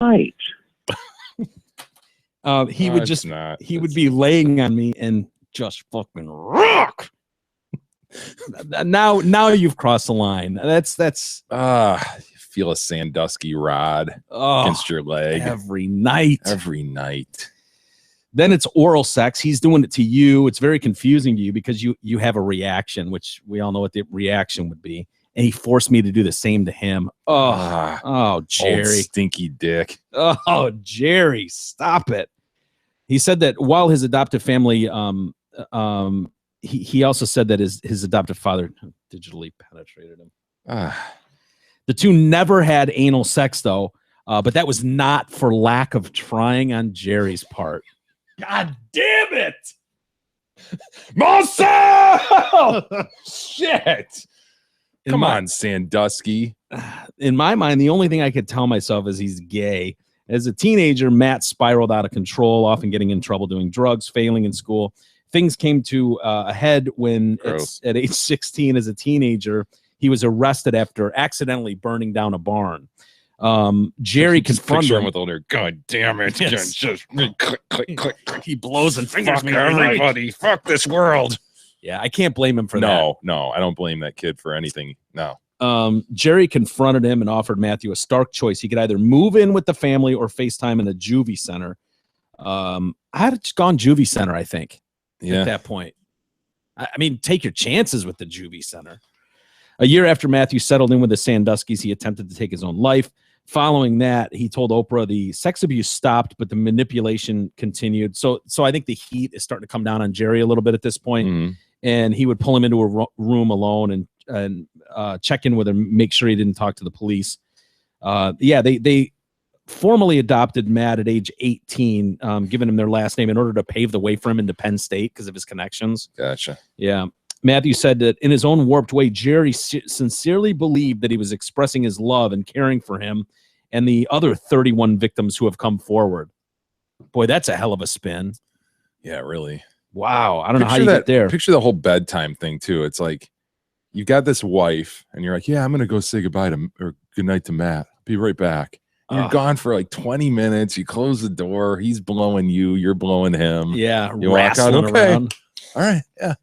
height. He would just he would be laying on me and just fucking rock. Now you've crossed the line. That's you feel a Sandusky rod against your leg every night. Then it's oral sex. He's doing it to you. It's very confusing to you because you have a reaction, which we all know what the reaction would be. And he forced me to do the same to him. Oh, Jerry. Old stinky dick. Oh, Jerry, stop it. He said that while his adoptive family, he also said that his adoptive father digitally penetrated him. The two never had anal sex, though, but that was not for lack of trying on Jerry's part. God damn it! Marcel! Shit! Come on, Sandusky. In my mind, the only thing I could tell myself is he's gay. As a teenager, Matt spiraled out of control, often getting in trouble doing drugs, failing in school. Things came to a head when at age 16 as a teenager, he was arrested after accidentally burning down a barn. Jerry confronted him with older. God damn it! Yes. Just click, click, click. He blows and fingers me everybody. Fuck this world. Yeah, I can't blame him for that. No, I don't blame that kid for anything. No. Jerry confronted him and offered Matthew a stark choice. He could either move in with the family or FaceTime in a juvie center. I had just gone juvie center, I think. Yeah. At that point. I mean, take your chances with the juvie center. A year after Matthew settled in with the Sanduskys, he attempted to take his own life. Following that, he told Oprah the sex abuse stopped, but the manipulation continued. So I think the heat is starting to come down on Jerry a little bit at this point. Mm-hmm. And he would pull him into a room alone and check in with him, make sure he didn't talk to the police. They formally adopted Matt at age 18, giving him their last name in order to pave the way for him into Penn State because of his connections. Gotcha. Yeah. Matthew said that in his own warped way, Jerry sincerely believed that he was expressing his love and caring for him and the other 31 victims who have come forward. Boy, that's a hell of a spin. Yeah, really. Wow. I don't know how you get there. Picture the whole bedtime thing, too. It's like you've got this wife, and you're like, yeah, I'm going to go say goodbye to or good night to Matt. Be right back. You're gone for like 20 minutes. You close the door. He's blowing you. You're blowing him. Yeah. You walk out. Okay. Around. All right. Yeah.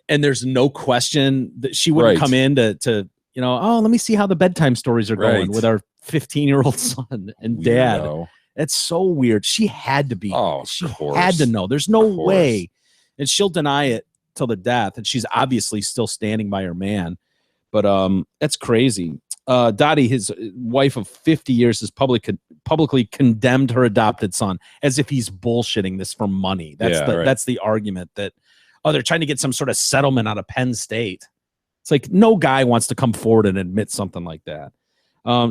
And there's no question that she wouldn't come in to let me see how the bedtime stories are going with our 15-year-old son and dad. Weirdo. That's so weird. She had to be. She course. had to know. There's no way. And she'll deny it till the death. And she's obviously still standing by her man. But that's crazy. Dottie, his wife of 50 years, has publicly condemned her adopted son as if he's bullshitting this for money. That's the argument that, they're trying to get some sort of settlement out of Penn State. It's like no guy wants to come forward and admit something like that.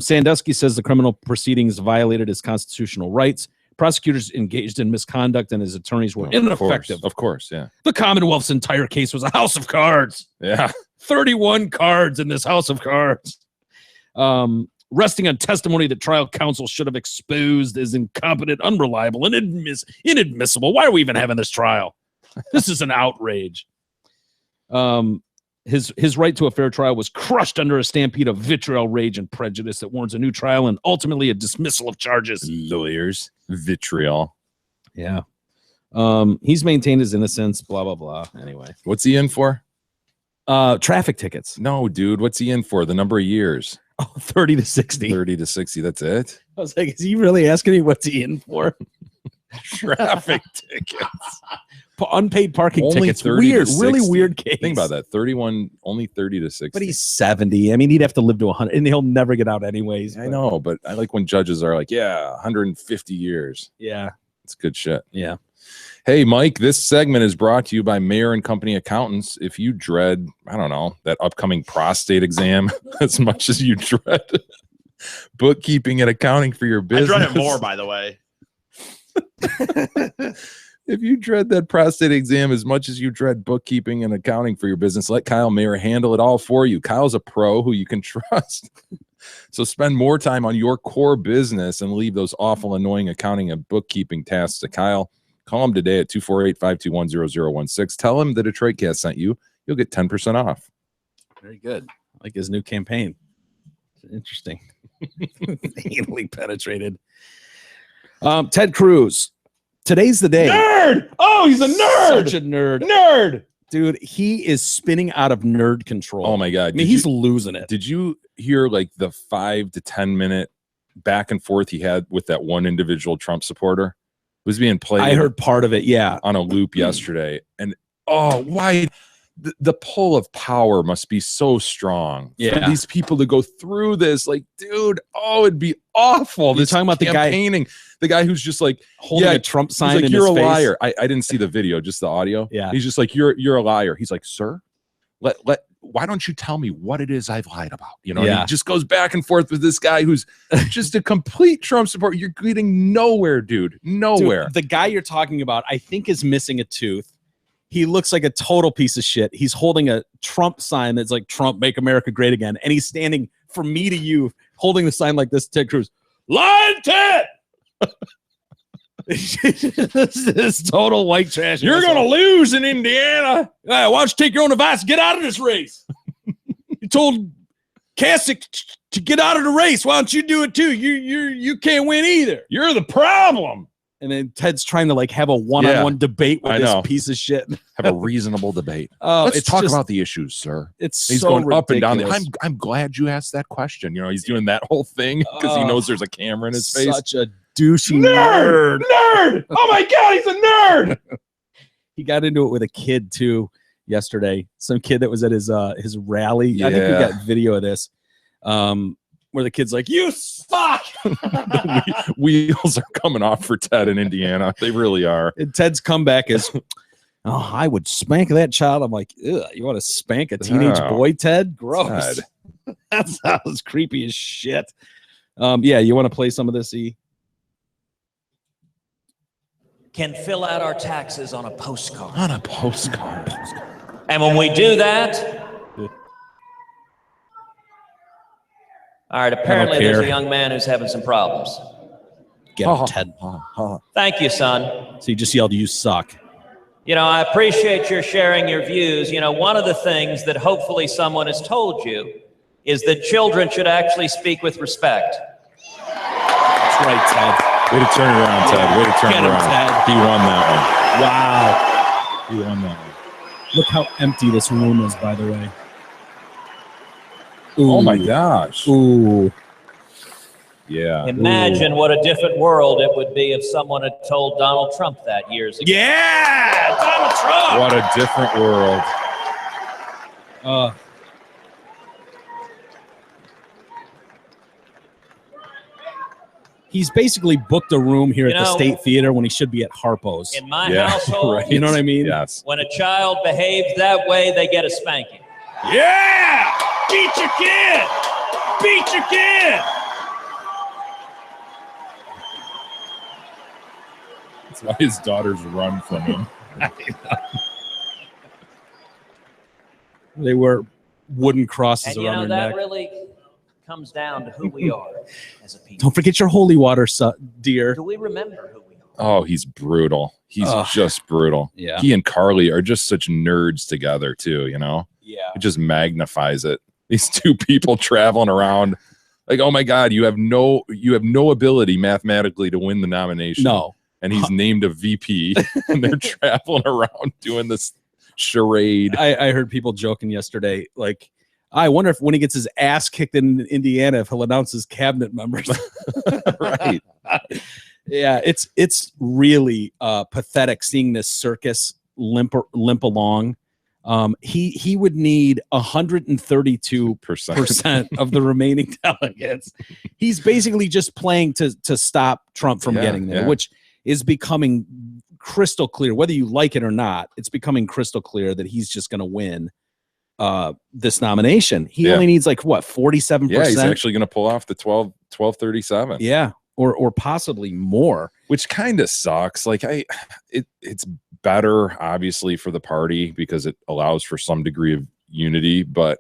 Sandusky says the criminal proceedings violated his constitutional rights. Prosecutors engaged in misconduct and his attorneys were ineffective. Of course, yeah. The Commonwealth's entire case was a house of cards. Yeah. 31 cards in this house of cards. Resting on testimony that trial counsel should have exposed as incompetent, unreliable, and inadmissible. Why are we even having this trial? This is an outrage. His right to a fair trial was crushed under a stampede of vitriol, rage, and prejudice that warrants a new trial and ultimately a dismissal of charges. Lawyers, vitriol. Yeah. He's maintained his innocence, blah, blah, blah. Anyway. What's he in for? Traffic tickets. No, dude. What's he in for? The number of years. 30 to 60. 30 to 60. That's it? I was like, is he really asking me what's he in for? Traffic tickets. Unpaid parking only tickets. Weird, really weird case. Think about that. 31, only 30 to 60. But he's 70. I mean, he'd have to live to 100, and he'll never get out anyways. I know, but I like when judges are like, 150 years. Yeah. It's good shit. Yeah. Hey, Mike, this segment is brought to you by Mayer and Company Accountants. If you dread, I don't know, that upcoming prostate exam as much as you dread bookkeeping and accounting for your business. I dread it more, by the way. If you dread that prostate exam as much as you dread bookkeeping and accounting for your business, let Kyle Mayer handle it all for you. Kyle's a pro who you can trust. So spend more time on your core business and leave those awful, annoying accounting and bookkeeping tasks to Kyle. Call him today at 248-521-0016. Tell him the Detroit Cast sent you. You'll get 10% off. Very good. I like his new campaign. Interesting. Anally penetrated. Ted Cruz. Today's the day. Nerd. Oh, he's a nerd. Such a nerd. Nerd. Dude, he is spinning out of nerd control. Oh my God. I mean, he's losing it. Did you hear like the 5 to 10 minute back and forth he had with that one individual Trump supporter? It was being played. I heard part of it. Yeah. On a loop yesterday. And why the pull of power must be so strong for these people to go through this. Like, dude, it'd be awful. You're talking about the guy who's just like holding a Trump sign. Like, in you're his a face. liar. I didn't see the video, just the audio. Yeah. He's just like, you're a liar. He's like, sir, why don't you tell me what it is I've lied about? You know, and he just goes back and forth with this guy who's just a complete Trump supporter. You're getting nowhere, dude. Nowhere. Dude, the guy you're talking about, I think, is missing a tooth. He looks like a total piece of shit. He's holding a Trump sign that's like, Trump, make America great again. And he's standing from me to you, holding the sign like this, Ted Cruz. Lying Ted! This total white trash. You're going to lose in Indiana. Why don't you take your own advice and get out of this race? You told Kasich to get out of the race. Why don't you do it too? You can't win either. You're the problem. And then Ted's trying to like have a one-on-one debate with this piece of shit. Have a reasonable debate. Let's talk about the issues, sir. He's so going ridiculous. up and down. I'm glad you asked that question. You know, he's doing that whole thing because he knows there's a camera in his face. Such a douchey nerd. Oh my God, he's a nerd. He got into it with a kid too yesterday. Some kid that was at his rally. Yeah. I think we got video of this. Where the kid's like, you suck. The wheels are coming off for Ted in Indiana. They really are. And Ted's comeback is, I would spank that child. I'm like, you want to spank a teenage boy, Ted? Gross. Ted. That sounds creepy as shit. You want to play some of this, E? Can fill out our taxes on a postcard. On a postcard. And when we do that, all right, apparently there's a young man who's having some problems. Get him, Ted. Thank you, son. So you just yelled, you suck. You know, I appreciate your sharing your views. You know, one of the things that hopefully someone has told you is that children should actually speak with respect. That's right, Ted. Way to turn it around, Ted. Way to turn it around. Ted. He won that Wow. one. He won that one. Look how empty this room is, by the way. Ooh. Oh my gosh. Ooh. Yeah. Imagine what a different world it would be if someone had told Donald Trump that years ago. Yeah, Donald Trump. What a different world. He's basically booked a room here at the State Theater when he should be at Harpo's. In my household, right. You know what I mean? Yes. When a child behaves that way, they get a spanking. Yeah! Beat your kid! Beat your kid! That's why his daughters run from him. They wear wooden crosses And around their that neck. really comes down to who we are as a people. Don't forget your holy water, dear. Do we remember who we are? Oh, he's brutal. He's just brutal. Yeah. He and Carly are just such nerds together too, you know? Yeah. It just magnifies it. These two people traveling around like, oh my God, you have no ability mathematically to win the nomination. No. And he's named a VP and they're traveling around doing this charade. I heard people joking yesterday, like, I wonder if when he gets his ass kicked in Indiana, if he'll announce his cabinet members. Right. Yeah, it's really pathetic seeing this circus limp along. He would need 132% of the remaining delegates. He's basically just playing to stop Trump from getting there, which is becoming crystal clear. Whether you like it or not, it's becoming crystal clear that he's just going to win this nomination. He only needs like what, 47%? Yeah, he's actually going to pull off the 1237. Yeah, or possibly more. Which kind of sucks. Like it's better obviously for the party because it allows for some degree of unity, but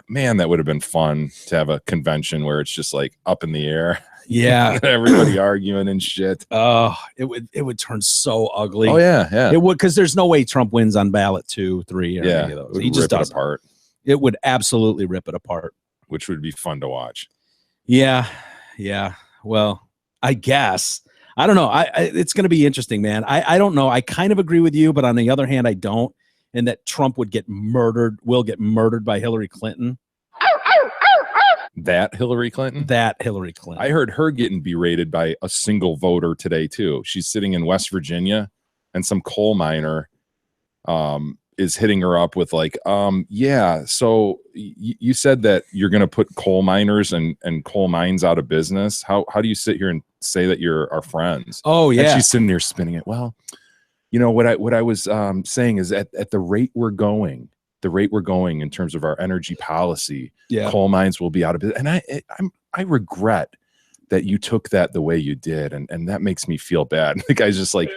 man, that would have been fun to have a convention where it's just like up in the air. Yeah. Everybody arguing and shit. Oh, it would turn so ugly. Oh yeah. It would, because there's no way Trump wins on ballot 2, 3, or any of those. He just does it apart. It would absolutely rip it apart. Which would be fun to watch. Yeah. Well, I guess. I don't know. It's going to be interesting, man. I don't know. I kind of agree with you, but on the other hand, I don't. And that Trump will get murdered by Hillary Clinton. That Hillary Clinton? I heard her getting berated by a single voter today, too. She's sitting in West Virginia, and some coal miner is hitting her up with like, yeah, so you said that you're going to put coal miners and coal mines out of business. How do you sit here and say that you're our friends? Oh, yeah. And she's sitting there spinning it. Well, you know, what I was saying is at the rate we're going in terms of our energy policy, coal mines will be out of business. And I regret that you took that the way you did, and that makes me feel bad. The guy's just like,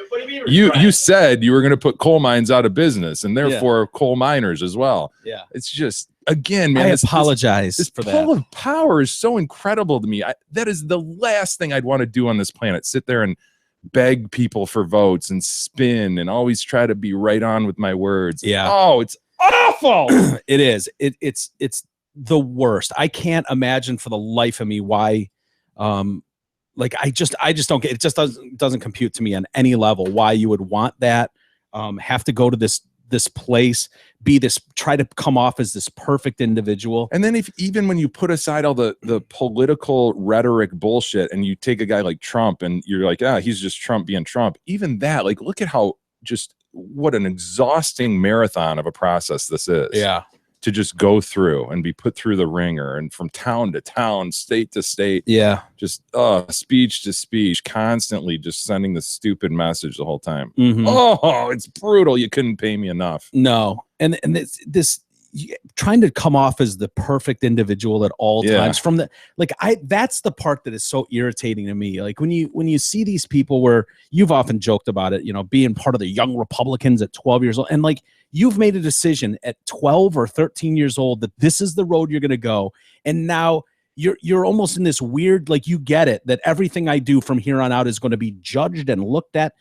you said you were going to put coal mines out of business, and therefore coal miners as well. Yeah, it's just, again, man, I apologize this for that. pull of power is so incredible to me. That is the last thing I'd want to do on this planet. Sit there and beg people for votes and spin and always try to be right on with my words. Yeah. Oh, it's awful. It is. It's the worst. I can't imagine for the life of me why. Like I just don't get it. Just doesn't compute to me on any level why you would want that. Have to go to this place, try to come off as this perfect individual. And then even when you put aside all the political rhetoric bullshit and you take a guy like Trump and you're like, he's just Trump being Trump. Even that, like, look at what an exhausting marathon of a process this is. Yeah. To just go through and be put through the ringer and from town to town, state to state. Yeah. Just speech to speech, constantly just sending the stupid message the whole time. Mm-hmm. Oh, it's brutal. You couldn't pay me enough. No. And this trying to come off as the perfect individual at all times from that's the part that is so irritating to me. Like when you see these people where you've often joked about it, you know, being part of the young Republicans at 12 years old, and like you've made a decision at 12 or 13 years old that this is the road you're going to go. And now you're almost in this weird, like, you get it, that everything I do from here on out is going to be judged and looked at.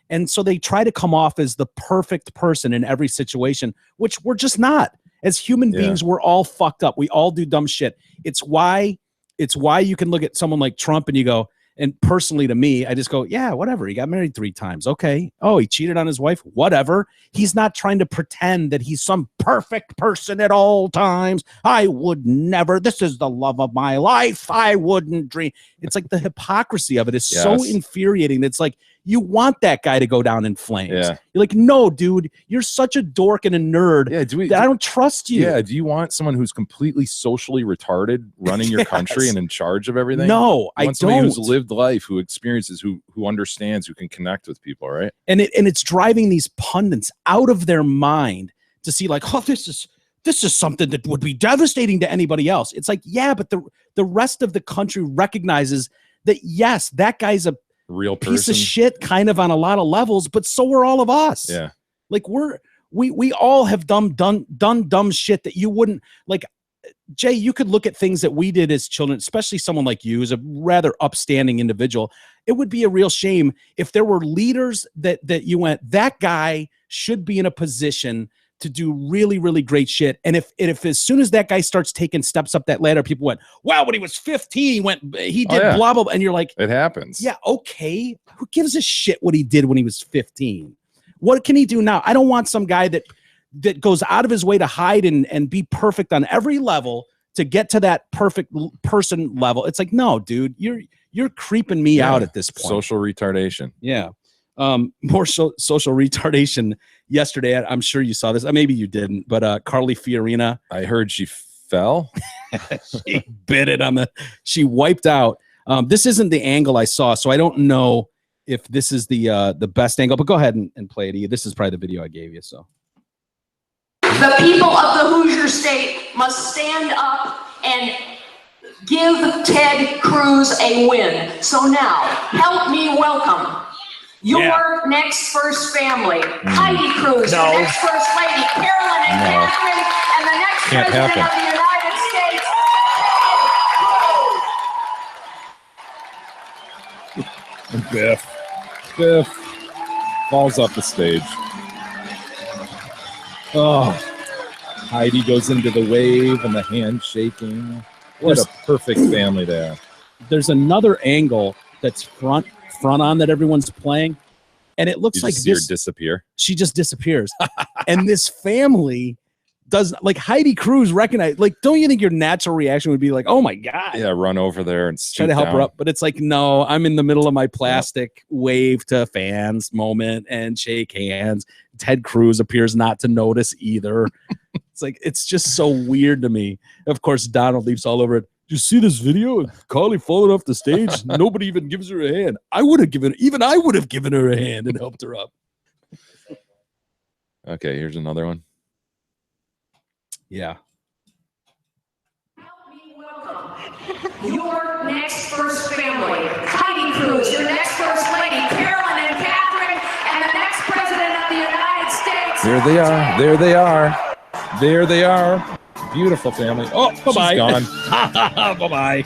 And so they try to come off as the perfect person in every situation, which we're just not. As human beings, we're all fucked up. We all do dumb shit. It's why you can look at someone like Trump and you go, and personally to me, I just go, yeah, whatever. He got married 3 times. Okay. Oh, he cheated on his wife. Whatever. He's not trying to pretend that he's some perfect person at all times. I would never. This is the love of my life. I wouldn't dream. It's like the hypocrisy of it is so infuriating. It's like, you want that guy to go down in flames. Yeah. You're like, no, dude, you're such a dork and a nerd that I don't trust you. Yeah. Do you want someone who's completely socially retarded running your country and in charge of everything? No, I don't. Somebody who's lived life, who experiences, who understands, who can connect with people, right? And it's driving these pundits out of their mind to see like, oh, this is something that would be devastating to anybody else. It's like, yeah, but the rest of the country recognizes that, yes, that guy's a real person. Piece of shit kind of on a lot of levels, but so are all of us. Yeah. Like we all have done dumb shit that you wouldn't like. Jay, you could look at things that we did as children, especially someone like you, as a rather upstanding individual. It would be a real shame if there were leaders that you went, that guy should be in a position to do really, really great shit. And if as soon as that guy starts taking steps up that ladder, people went, wow, when he was 15, he did blah, blah, blah. And you're like, it happens. Yeah. Okay. Who gives a shit what he did when he was 15? What can he do now? I don't want some guy that goes out of his way to hide and be perfect on every level to get to that perfect person level. It's like, no, dude, you're creeping me out at this point. Social retardation. Yeah. More social retardation yesterday. I'm sure you saw this. Maybe you didn't, but Carly Fiorina. I heard she fell. She bit it she wiped out. This isn't the angle I saw, so I don't know if this is the best angle, but go ahead and play it. This is probably the video I gave you. So the people of the Hoosier State must stand up and give Ted Cruz a win. So now, help me welcome your next first family, Heidi Cruz, the next first lady, Carolyn and Catherine, and the next president of the United States. And Biff falls off the stage. Oh, Heidi goes into the wave and the hand shaking. What a perfect family they are. There's another angle that's front on that everyone's playing, and it looks You like just see her this. disappear. She just disappears, and this family does like Heidi Cruz recognize. Like, don't you think your natural reaction would be like, "Oh my god"? Yeah, run over there and Try to help her down. up, but it's like, no, I'm in the middle of my plastic wave to fans moment and shake hands. Ted Cruz appears not to notice either. It's like, it's just so weird to me. Of course, Donald leaps all over it. Did you see this video? Carly falling off the stage. Nobody even gives her a hand. I would have given her a hand and helped her up. Okay, here's another one. Yeah. Your next first family, Heidi Cruz, your next first lady, Carolyn and Catherine, and the next president of the United States. There they are. There they are. There they are. Beautiful family. Oh, Bye-bye. she's gone. Bye-bye.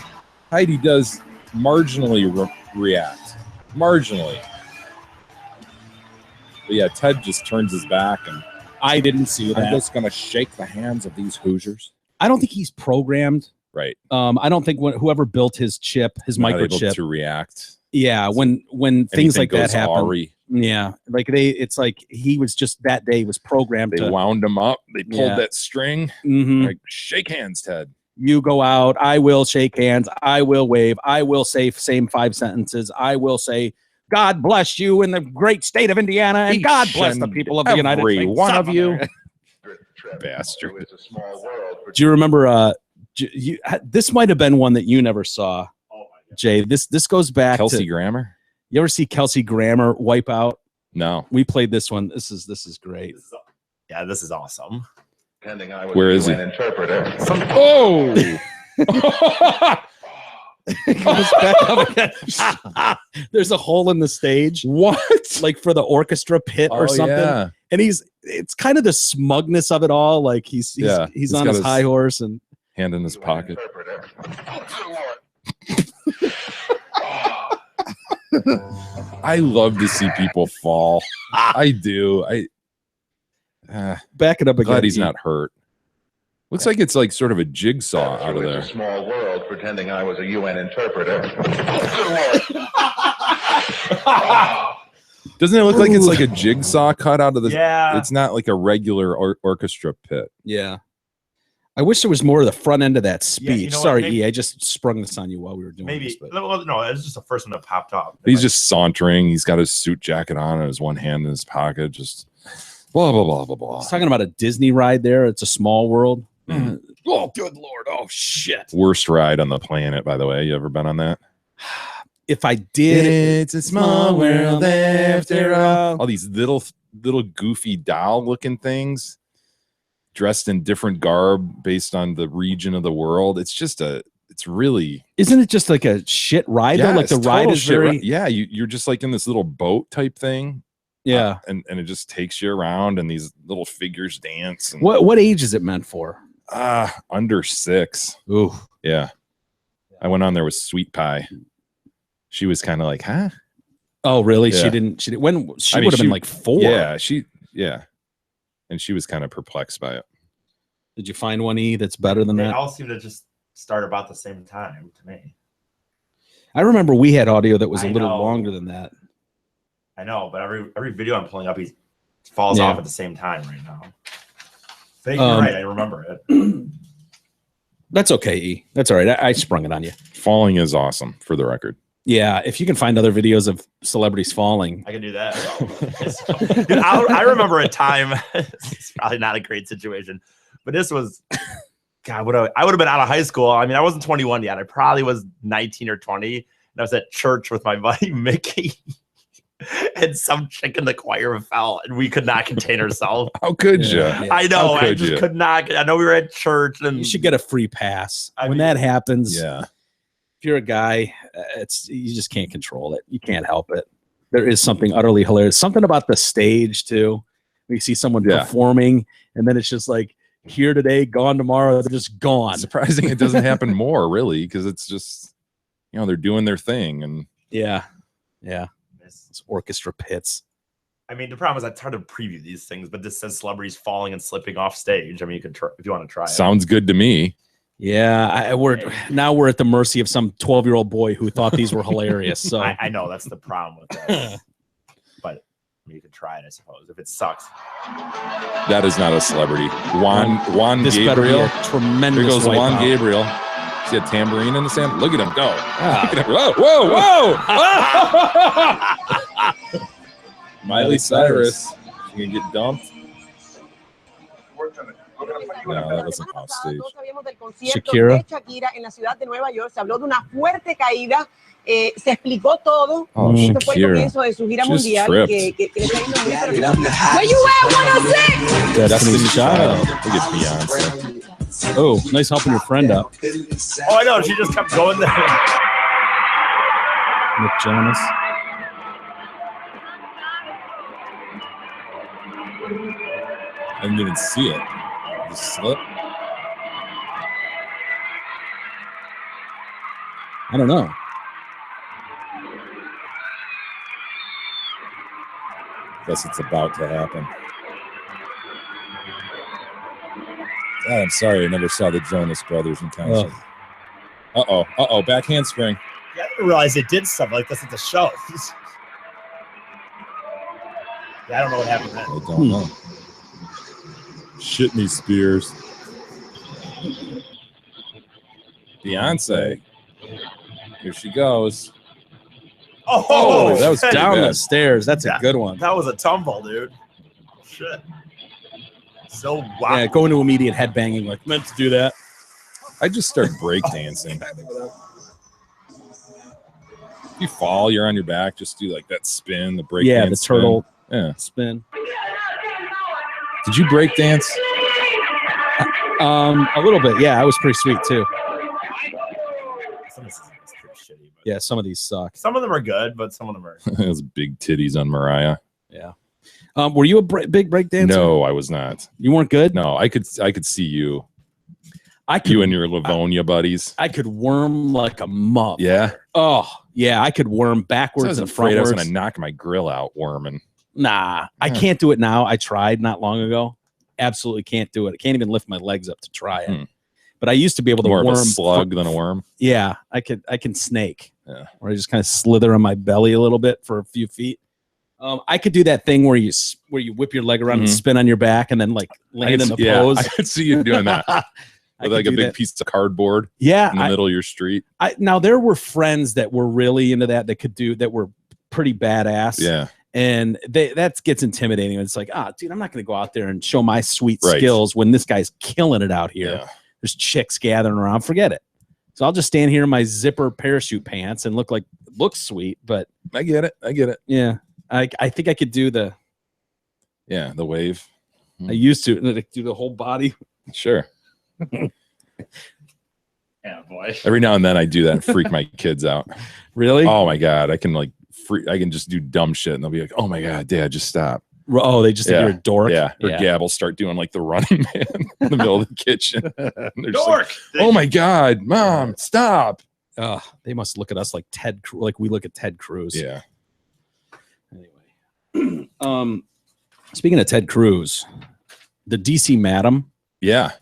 Heidi does marginally react. Marginally. But yeah, Ted just turns his back and I didn't see I'm that. just going to shake the hands of these Hoosiers. I don't think he's programmed. Right. I don't think whoever built his chip, his Not able microchip. to react. Yeah, when things Anything like that goes happen. awry. Yeah, like it's like he was just that day was programmed They to. wound him up. They pulled Yeah. that string. Mhm. Like, shake hands, Ted. You go out. I will shake hands. I will wave. I will say same 5 sentences. I will say, God bless you in the great state of Indiana, and God bless the people of the United Every States. one of you. America. Bastard. Do you remember? This might have been one that you never saw, Jay. This goes back Kelsey to. Grammer? You ever see Kelsey Grammer wipe out? No. We played this one. This is great. Yeah, this is awesome. Where is he? Oh. It goes back up again. There's a hole in the stage, What? like for the orchestra pit or something. Yeah. And it's kind of the smugness of it all. Like he's Yeah, he's on got his his- high horse and Hand in his pocket. I love to see people fall. I do. back it up again. Glad he's not hurt. Looks like it's like sort of a jigsaw out of It's there. a small world pretending I was a UN interpreter. Doesn't it look like it's like a jigsaw cut out of the? Yeah. It's not like a regular orchestra pit. Yeah. I wish there was more of the front end of that speech. Yeah, you know what, Sorry, maybe- E. I just sprung this on you while we were doing Maybe this. But no, it's just the first one that popped up. He's just sauntering. He's got his suit jacket on and his one hand in his pocket. Just blah blah blah blah blah. I was talking about a Disney ride there. It's a small world. Mhm. Oh, good Lord. Oh, shit. Worst ride on the planet, by the way. You ever been on that? If I did, It's a small world after all. All these little goofy doll looking things dressed in different garb based on the region of the world. It's really isn't it just like a shit ride? though? Like it's the ride total is shit very, ri- yeah, you're just like in this little boat type thing. yeah. And it just takes you around and these little figures dance and What age is it meant for? under 6. Ooh. Yeah. I went on there with Sweet Pie. She was kind of like, huh? Oh, really? Yeah. She didn't. When she I mean, would have been she- like 4. Yeah. And she was kind of perplexed by it. Did you find one, E, that's better than They that? all seem to just start about the same time to me. I remember we had audio that was a I little know. longer than that. I know, but every video I'm pulling up, he falls Yeah. off at the same time right now. But you're Um, right, I remember it. That's okay, E. That's all right. I sprung it on you. Falling is awesome, for the record. Yeah, if you can find other videos of celebrities falling. I can do that. Dude, I remember a time. It's probably not a great situation, but this was. God, I would have been out of high school. I mean, I wasn't 21 yet. I probably was 19 or 20, and I was at church with my buddy Mickey, and some chick in the choir fell, and we could not contain ourselves. How could Yeah. you? I know. How I could just you? could not. I know we were at church, and You should get a free pass. I When mean- that happens, Yeah. if you're a guy, you just can't control it. You can't help it. There is something utterly hilarious. Something about the stage too. We see someone Yeah. performing, and then it's just like here today, gone tomorrow. They're just gone. Surprising it doesn't happen more, really, because it's just, they're doing their thing. And Yeah, yeah. It's orchestra pits. I mean, the problem is it's hard to preview these things, but this says celebrities falling and slipping off stage. I mean, you can try if you want to try it. sounds good to me. Yeah, we're at the mercy of some 12-year-old boy who thought these were hilarious. So I know that's the problem with this. But you could try it, I suppose, if it sucks. That is not a celebrity. Juan this Gabriel. better be a tremendous. There goes Juan wipeout. Gabriel. See a tambourine in the sand? Look at him go. Ah. Look at him. Whoa, whoa. Miley Cyrus. You gonna get dumped? No, that wasn't off stage. Shakira. Shakira en la ciudad de Nueva York. Se habló de una fuerte caída. Se explicó todo. Oh, Esto fue el Shakira. comienzo de su gira Just mundial. tripped. Que le está yendo muy bien. Where you at, 106? Destiny's Child. Look at Beyonce. Oh, nice helping your friend up, Oh, I know. She just kept going there. Nick Jonas. I didn't even see it. Just slip. I don't know. Guess it's about to happen. God, I'm sorry I never saw the Jonas Brothers in concert. Uh-oh, back handspring. Yeah, I didn't realize they did stuff like this at the show. Yeah, I don't know what happened then. I don't know. Shitney Spears. Beyonce. Here she goes. Oh, that was shit. Down bad. the stairs. That's a good one. That was a tumble, dude. Shit. So wow. Yeah, go into immediate headbanging. Like meant to do that. I just start breakdancing. If you fall, you're on your back. Just do like that spin, the break. Yeah, dance the turtle spin. Yeah. spin. Did you break dance? A little bit. Yeah, I was pretty sweet too. Some of this is pretty shitty. But Yeah, some of these suck. some of them are good, but some of them are. Those big titties on Mariah. Yeah. Were you a big break dancer? No, I was not. You weren't good. No, I could see you. I could. You and your Livonia buddies. I could worm like a muff. Yeah. Oh, yeah. I could worm I backwards was and afraid I was frontwards. going to knock my grill out worming. Nah, I can't do it now. I tried not long ago. Absolutely can't do it. I can't even lift my legs up to try it. But I used to be able to More of worm a slug than a worm. Yeah, I can snake. Yeah. Where I just kind of slither on my belly a little bit for a few feet. I could do that thing where you whip your leg around and spin on your back and then like land in the pose. I could see you doing that. I With like a could do big that. piece of cardboard Yeah, in the middle of your street. now there were friends that were really into that could do that were pretty badass. Yeah. And that gets intimidating. It's like, dude, I'm not going to go out there and show my sweet Right. skills when this guy's killing it out here. Yeah. There's chicks gathering around. Forget it. So I'll just stand here in my zipper parachute pants and look sweet. But I get it. yeah, I think I could do the. Yeah. The wave. I used to do the whole body. Sure. Yeah, boy. Every now and then I do that and freak my kids out. Really? Oh my God. I can I can just do dumb shit and they'll be like, oh my God, Dad, just stop. Oh, they just think you're a dork. Yeah. Or Yeah. Gab will start doing like the running man in the middle of the kitchen. And they're just like, Dork. oh my God, Mom, stop. They must look at us like like we look at Ted Cruz. Yeah. Anyway, speaking of Ted Cruz, the DC Madam. Yeah.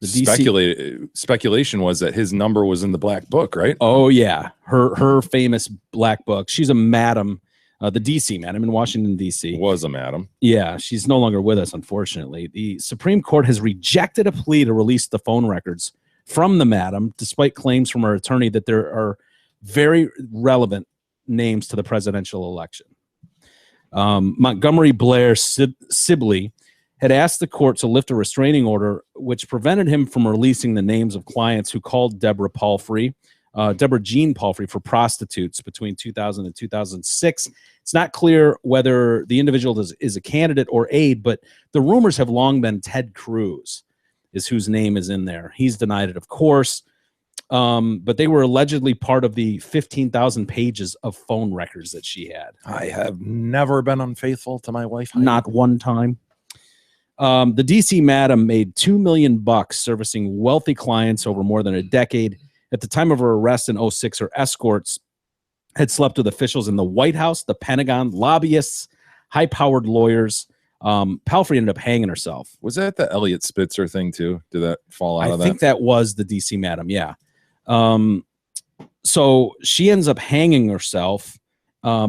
The DC Speculation was that his number was in the black book, right? Oh yeah, her famous black book. She's a madam, the DC madam in Washington D.C. Was a madam. Yeah, she's no longer with us, unfortunately. The Supreme Court has rejected a plea to release the phone records from the madam, despite claims from her attorney that there are very relevant names to the presidential election. Montgomery Blair Sibley had asked the court to lift a restraining order which prevented him from releasing the names of clients who called Deborah Jean Palfrey for prostitutes between 2000 and 2006. It's not clear whether the individual is a candidate or aide, but the rumors have long been Ted Cruz is whose name is in there. He's denied it, of course, but they were allegedly part of the 15,000 pages of phone records that she had. I have never been unfaithful to my wife. Not one time. The DC Madam made $2 million servicing wealthy clients over more than a decade. At the time of her arrest in 2006, her escorts had slept with officials in the White House, the Pentagon, lobbyists, high-powered lawyers, Palfrey ended up hanging herself. Was that the Elliot Spitzer thing too? Did that fall out I of think that was the DC madam. Yeah. So she ends up hanging herself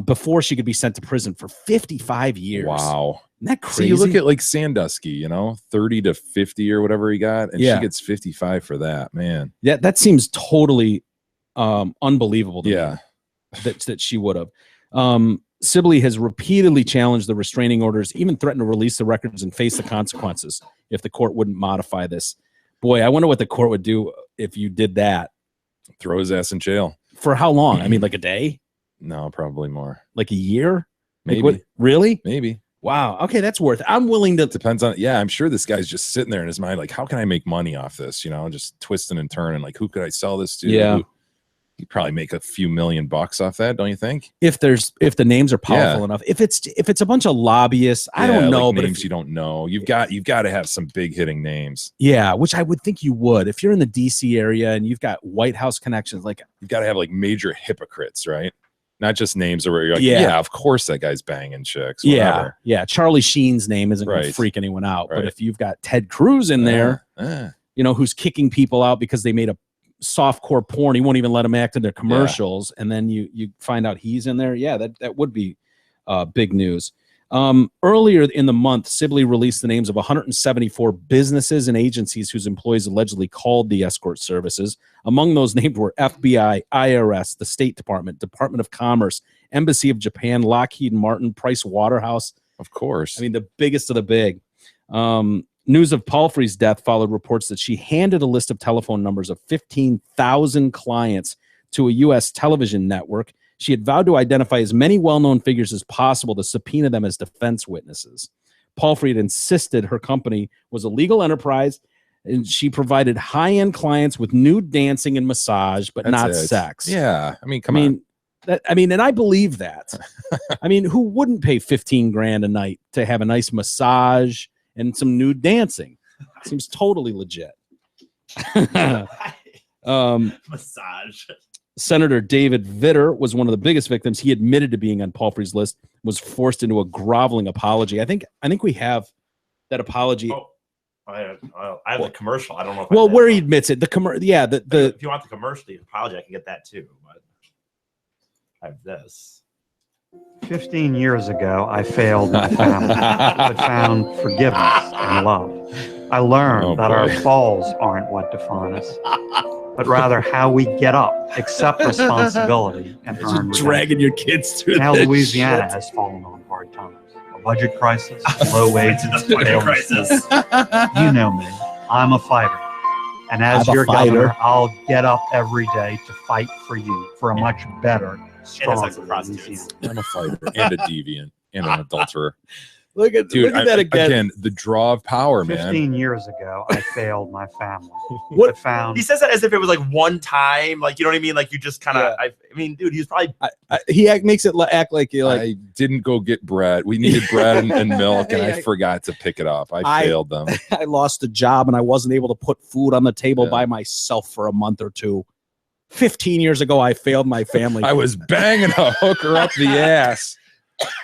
before she could be sent to prison for 55 years. Wow. Isn't that So crazy? you look at like Sandusky, you know, 30 to 50 or whatever he got, and Yeah. she gets 55 for that, man. Yeah, that seems totally unbelievable to Yeah. me that she would have. Sibley has repeatedly challenged the restraining orders, even threatened to release the records and face the consequences if the court wouldn't modify this. Boy, I wonder what the court would do if you did that. Throw his ass in jail. For how long? I mean, like a day? No, probably more. Like a year? Like Maybe. what, really? Maybe. Wow. Okay, that's worth it. I'm willing to. Depends on, yeah, I'm sure this guy's just sitting there in his mind, like, how can I make money off this? You know, just twisting and turning. Like, who could I sell this to? Yeah. You'd probably make a few $million off that, don't you think? If the names are powerful enough. If it's a bunch of lobbyists, I don't know, like but names you don't know. You've got to have some big hitting names. yeah, which I would think you would. If you're in the DC area and you've got White House connections, like You've got to have like major hypocrites, right? Not just names where you're like, Yeah. yeah, of course that guy's banging chicks. yeah, Whatever. yeah, Charlie Sheen's name isn't going to Right. freak anyone out. But Right. if you've got Ted Cruz in there, you know, who's kicking people out because they made a softcore porn, he won't even let them act in their commercials, and then you find out he's in there. Yeah, that would be big news. Earlier in the month, Sibley released the names of 174 businesses and agencies whose employees allegedly called the escort services. Among those named were FBI, IRS, the State Department, Department of Commerce, Embassy of Japan, Lockheed Martin, Price Waterhouse. Of course. I mean, the biggest of the big. News of Palfrey's death followed reports that she handed a list of telephone numbers of 15,000 clients to a U.S. television network. She had vowed to identify as many well-known figures as possible to subpoena them as defense witnesses. Palfrey had insisted her company was a legal enterprise, and she provided high-end clients with nude dancing and massage, but That's not it. sex. Yeah. I mean, come on. And I believe that. I mean, who wouldn't pay 15 grand a night to have a nice massage and some nude dancing? Seems totally legit. Massage. Senator David Vitter was one of the biggest victims. He admitted to being on Palfrey's list, was forced into a groveling apology. I think we have that apology. Oh, I have the commercial. I don't know. If Well, I where he admits it, the if you want the commercial, the apology, I can get that too. But I have this. 15 years ago, I failed my family, but found forgiveness and love. I learned that our falls aren't what define us, but rather how we get up, accept responsibility, and earn dragging your kids through Now this Louisiana shit. has fallen on hard times. A budget crisis, low wages, Budget failed crisis. schools. You know me. I'm a fighter. And as I'm a your fighter. governor, I'll get up every day to fight for you, for a much better, sex stronger prostitutes. Louisiana. I'm a fighter and a deviant and an adulterer. Look at that again. The draw of power, man. 15 years ago, I failed my family, What- but found He says that as if it was like one time, like, you know what I mean? Like, you just kind of. I mean, dude, he's probably. He makes it act like you're like. I didn't go get bread. We needed bread and milk, and I I- forgot to pick it up. I I- failed them. I lost a job and I wasn't able to put food on the table Yeah. by myself for a month or two. 15 years ago, I failed my family. I was banging a hooker up the ass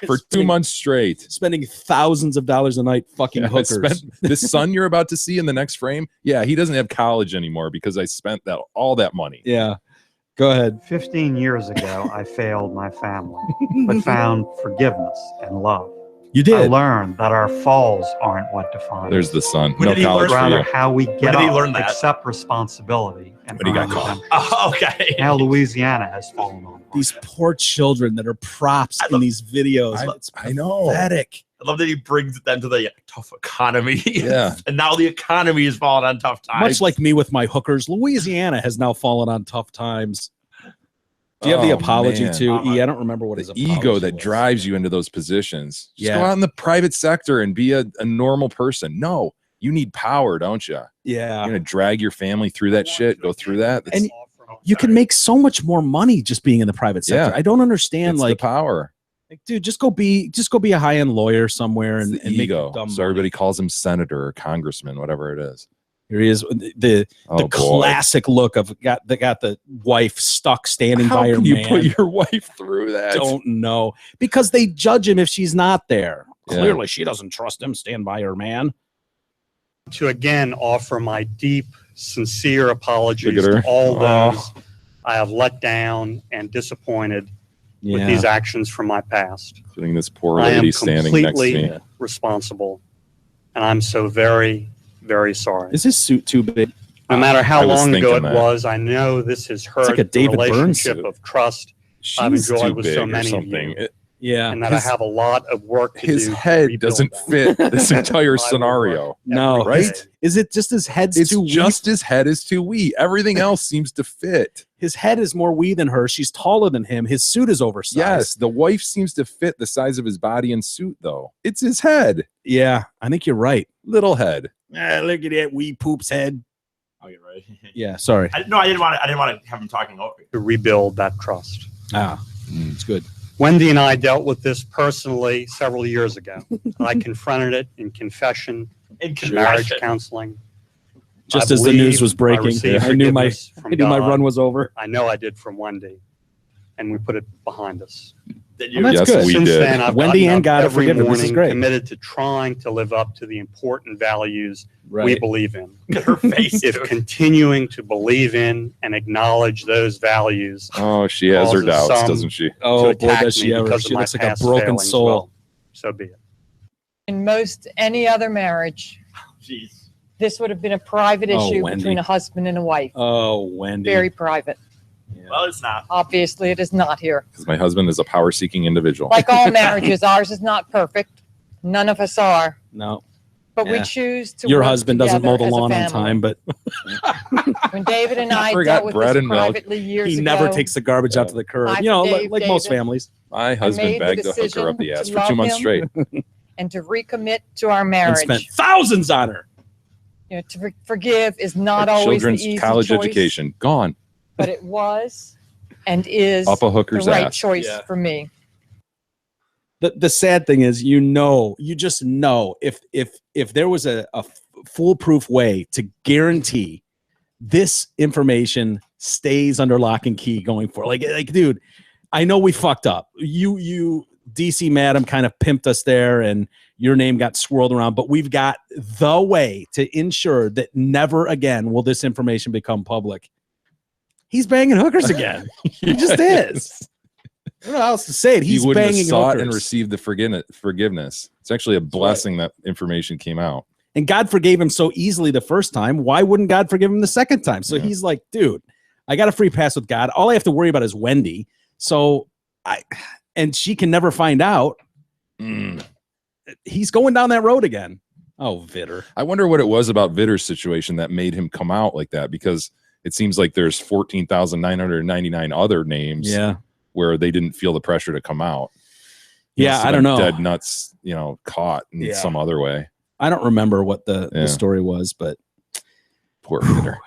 for 2 months straight. spending thousands of dollars a night fucking I hookers. spent this son you're about to see in the next frame. Yeah, he doesn't have college anymore because I spent all that money. Yeah. Go ahead. 15 years ago, I failed my family, but found forgiveness and love. You I did. learned that our falls aren't what define There's us, the son. When No did he college learn- for you. rather how we get did he up, learn that? accept responsibility, and When he got earn caught. redemption. Oh, okay. Now Louisiana has fallen on hard These times. poor children that are props I in love- these videos. It's I know. pathetic. I love that he brings them to the tough economy. Yeah. And now the economy is falling on tough times. Much like me with my hookers, Louisiana has now fallen on tough times. Do you have the Oh, apology man. too? I don't remember what his The ego apology that was. drives you into those positions. Just Yeah. go out in the private sector and be a normal person. No, you need power, don't you? Yeah. You're gonna drag your family through that shit, go through that. That's, And you can make so much more money just being in the private sector. Yeah. I don't understand. it's Like, the power. dude, just go be a high end lawyer somewhere It's and, the and make ego. dumb So money. everybody calls him senator or congressman, whatever it is. Here he is. The Oh, boy. classic look of got the wife stuck standing How by her can you man. put your wife through that? Don't know because they judge him if she's not there. Of clearly she doesn't trust him. Stand by her man. To again offer my deep, sincere apologies Look at her. to all Oh. those I have let down and disappointed with Yeah. these actions from my past. Including this poor I am lady standing next to completely me. responsible, and I'm so very, very sorry. Is his suit too big? No matter how I was long ago it thinking that. was, I know this has hurt like a the David Byrne relationship suit. of trust I've She's enjoyed too with big so or many of something. you. It- Yeah. and that his- I have a lot of work to his do. to head rebuild doesn't that. fit this entire I will scenario. work No, every right? day. Is it just his head's It's too weak? just his head is too wee. Everything else seems to fit. His head is more wee than her. She's taller than him. His suit is oversized. Yes, the wife seems to fit the size of his body and suit, though. It's his head, Yeah, I think you're right. little head. Look at that wee poop's head. Oh, you're right. Yeah, sorry. I didn't want to have him talking over you. To rebuild that trust. It's good. Wendy and I dealt with this personally several years ago. I confronted it in confession, In in marriage confession. counseling. Just I as the news believe was breaking, received I knew my forgiveness from I knew my God. run was over. I know I did from Wendy, and we put it behind us. Did Well, that's Yes, good. we Since did. then, I've Wendy gotten and up God have every forgiven. This is morning great. committed to trying to live up to the important values we Right. believe in. Look at her face. If dude. continuing to believe in and acknowledge those values Oh, she has her Causes doubts, some doesn't she? to Oh, boy, attack does me she ever. because She of my looks like a past broken failings, soul. well, so be it. In most any other marriage, Jeez. this would have been a private Oh, issue Wendy. between a husband and a wife. Oh, Wendy. Very private. Well, it's not. Obviously, it is not here. Because my husband is a power-seeking individual. Like all marriages, ours is not perfect. None of us are. No, But Yeah. we choose to your work husband doesn't mow the together as a lawn on family. time, but When David and I forgot dealt with bread this and milk. privately years he ago, never takes the garbage out to the curb. I You know, forgave like most David. families. My husband made the begged to hook her decision up the ass to for 2 love months him. straight. and to recommit to our And marriage. spent thousands on her. You know, to forgive is not Her always children's the easy college choice, education gone but it was and is up a the hooker's right ass. choice Yeah. for me. The sad thing is, you just know if there was a foolproof way to guarantee this information stays under lock and key going forward. Like, dude, I know we fucked up. You DC Madam kind of pimped us there and your name got swirled around, but we've got the way to ensure that never again will this information become public. He's banging hookers again. He just is. I don't know how else to say it. He He's wouldn't have banging sought hookers. and received the forgiveness. It's actually a blessing that information came out. And God forgave him so easily the first time. Why wouldn't God forgive him the second time? So Yeah. he's like, dude, I got a free pass with God. All I have to worry about is Wendy. So and she can never find out. He's going down that road again. Oh, Vitter. I wonder what it was about Vitter's situation that made him come out like that, because it seems like there's 14,999 other names Yeah. where they didn't feel the pressure to come out. He Yeah, must have I don't been know. Dead nuts, caught in Yeah. some other way. I don't remember what the Yeah. story was, but Poor Vitter.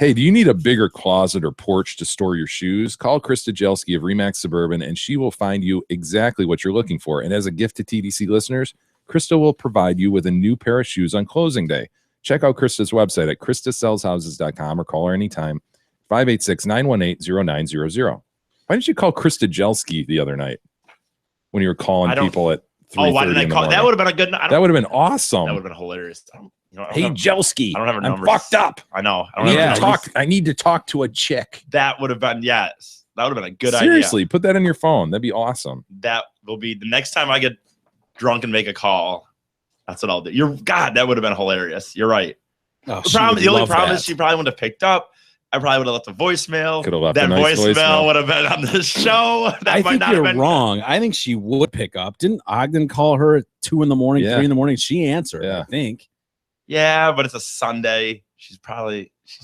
Hey, do you need a bigger closet or porch to store your shoes? Call Krista Jelski of Remax Suburban, and she will find you exactly what you're looking for. And as a gift to TDC listeners, Krista will provide you with a new pair of shoes on closing day. Check out Krista's website at kristasellshouses.com or call her anytime, 586-918-0900. Why didn't you call Krista Jelski the other night when you were calling I don't- people at 3:30 Oh, why did I in the call? That morning? would have been a good. That would have been awesome. That would have been hilarious. I don't Hey, have- Jelski, I don't have her I'm numbers. fucked up. I know. I I don't need, have to her numbers. talk, I need to talk to a chick. That would have been yes. That would have been a good Seriously, put that in your phone. That'd be awesome. idea. That will be the next time I get drunk and make a call. That's what I'll do. That would have been hilarious. You're right. oh, The only problem is she probably wouldn't have picked up. I probably would have left a voicemail. Could have left that a nice voicemail. would have been on the show. That I might think not you're have been wrong. I think she would pick up. Didn't Ogden call her at 2 in the morning, Yeah. 3 in the morning? She answered, Yeah. I think. Yeah, but it's a Sunday. She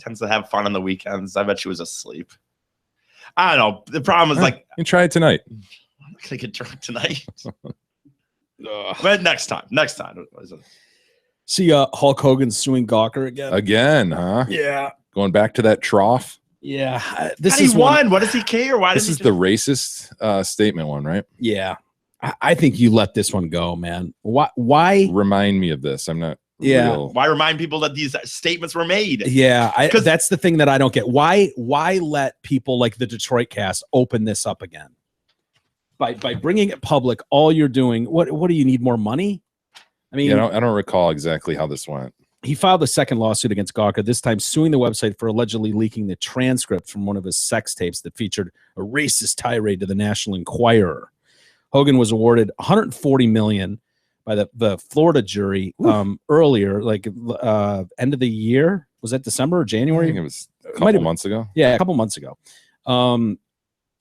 tends to have fun on the weekends. I bet she was asleep. I don't know. The problem is Huh. like You can try it tonight. I'm not gonna get drunk tonight. But next time. See, Hulk Hogan suing Gawker again. Again, huh? Yeah. Going back to that trough. Yeah. This This is won. one. What does he care? Why This did is the racist statement one, right? Yeah. I think you let this one go, man. Why? Remind me of this. I'm not Yeah. real. Why remind people that these statements were made? Yeah. 'Cause- That's the thing that I don't get. Why let people like the Detroit cast open this up again? by bringing it public, all you're doing, what do you need, more money? I mean, I don't recall exactly how this went. he filed a second lawsuit against Gawker, this time suing the website for allegedly leaking the transcript from one of his sex tapes that featured a racist tirade to the National Enquirer. Hogan was awarded $140 million by the Florida jury earlier, like end of the year. Was that December or January? I think it was a couple months ago. Yeah, a couple months ago.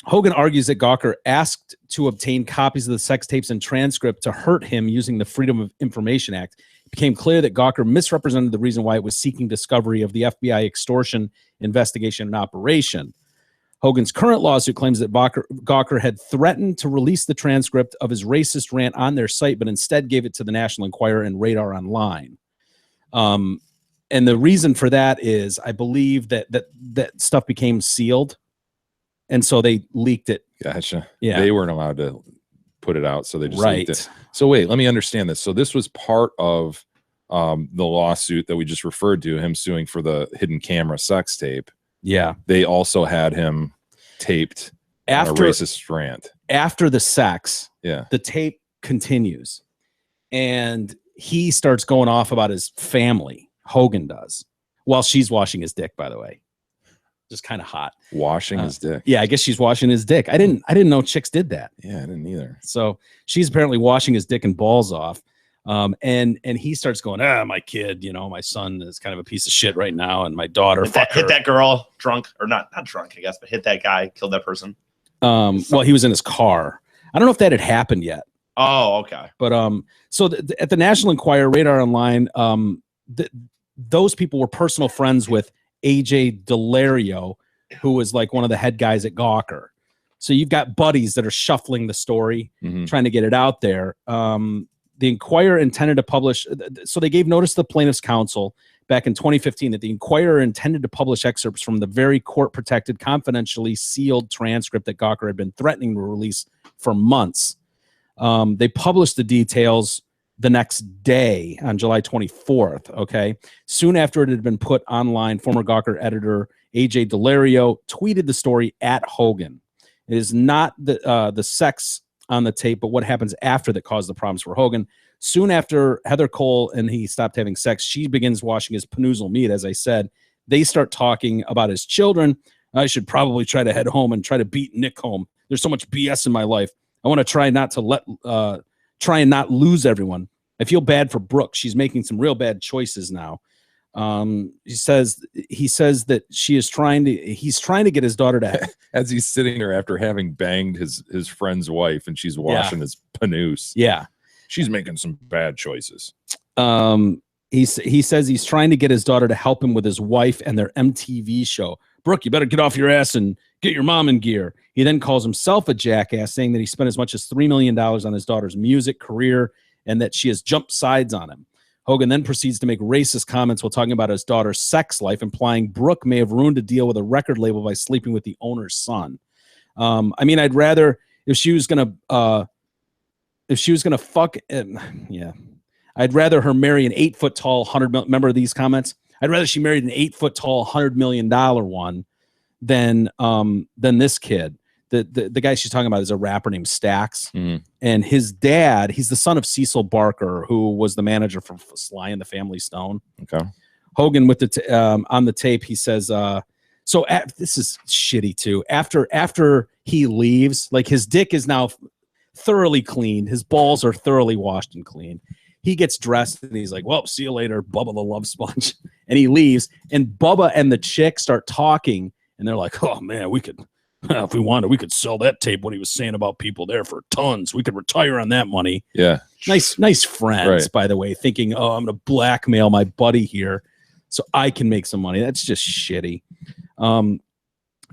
Hogan argues that Gawker asked to obtain copies of the sex tapes and transcript to hurt him using the Freedom of Information Act. It became clear that Gawker misrepresented the reason why it was seeking discovery of the FBI extortion investigation and operation. Hogan's current lawsuit claims that Gawker had threatened to release the transcript of his racist rant on their site, but instead gave it to the National Enquirer and Radar Online. And the reason for that is, I believe that stuff became sealed, and so they leaked it. Gotcha. Yeah. They weren't allowed to put it out, so they just leaked it. Right. So wait, let me understand this. So this was part of the lawsuit that we just referred to, him suing for the hidden camera sex tape. Yeah. They also had him taped on a racist rant. After the sex, Yeah. the tape continues, and he starts going off about his family. Hogan does, while she's washing his dick, by the way. Just kind of hot. Washing his dick. Yeah, I guess she's washing his dick. I didn't know chicks did that. Yeah, I didn't either. So she's apparently washing his dick and balls off. And he starts going, my kid, my son is kind of a piece of shit right now, and my daughter Hit that girl drunk, or not drunk, I guess, but hit that guy, killed that person. Well, he was in his car. I don't know if that had happened yet. Oh, okay. But so at the National Enquirer, Radar Online, those people were personal friends with AJ Delario, who was like one of the head guys at Gawker. So you've got buddies that are shuffling the story, trying to get it out there. The Enquirer intended to publish, so they gave notice to the plaintiff's counsel back in 2015 that the Enquirer intended to publish excerpts from the very court-protected, confidentially sealed transcript that Gawker had been threatening to release for months. They published the details the next day on July 24th, okay? Soon after it had been put online, former Gawker editor AJ Delario tweeted the story at Hogan. It is not the sex on the tape, but what happens after that caused the problems for Hogan. Soon after Heather Cole and he stopped having sex, she begins washing his panoozle meat, as I said. They start talking about his children. I should probably try to head home and try to beat Nick home. There's so much BS in my life. I want to try and not lose everyone. I feel bad for Brooke. She's making some real bad choices now. He says that he's trying to get his daughter to as he's sitting there after having banged his friend's wife and she's washing his panoose. Yeah. She's making some bad choices. He says he's trying to get his daughter to help him with his wife and their MTV show. Brooke, you better get off your ass and get your mom in gear. He then calls himself a jackass, saying that he spent as much as $3 million on his daughter's music career and that she has jumped sides on him. Hogan then proceeds to make racist comments while talking about his daughter's sex life, implying Brooke may have ruined a deal with a record label by sleeping with the owner's son. I mean, I'd rather if she was gonna fuck, I'd rather her marry an 8-foot tall remember these comments? I'd rather she married an 8-foot tall $100 million one than this kid. The guy she's talking about is a rapper named Stax, and his dad, he's the son of Cecil Barker, who was the manager for Sly and the Family Stone. Okay. Hogan with on the tape, he says, this is shitty too. After he leaves, like his dick is now thoroughly cleaned, his balls are thoroughly washed and clean. He gets dressed and he's like, well, see you later, Bubba the Love Sponge. And he leaves, and Bubba and the chick start talking, and they're like, oh man, we could, if we wanted, we could sell that tape, what he was saying about people there, for tons. We could retire on that money. Yeah. Nice friends, by the way, thinking, oh, I'm going to blackmail my buddy here so I can make some money. That's just shitty.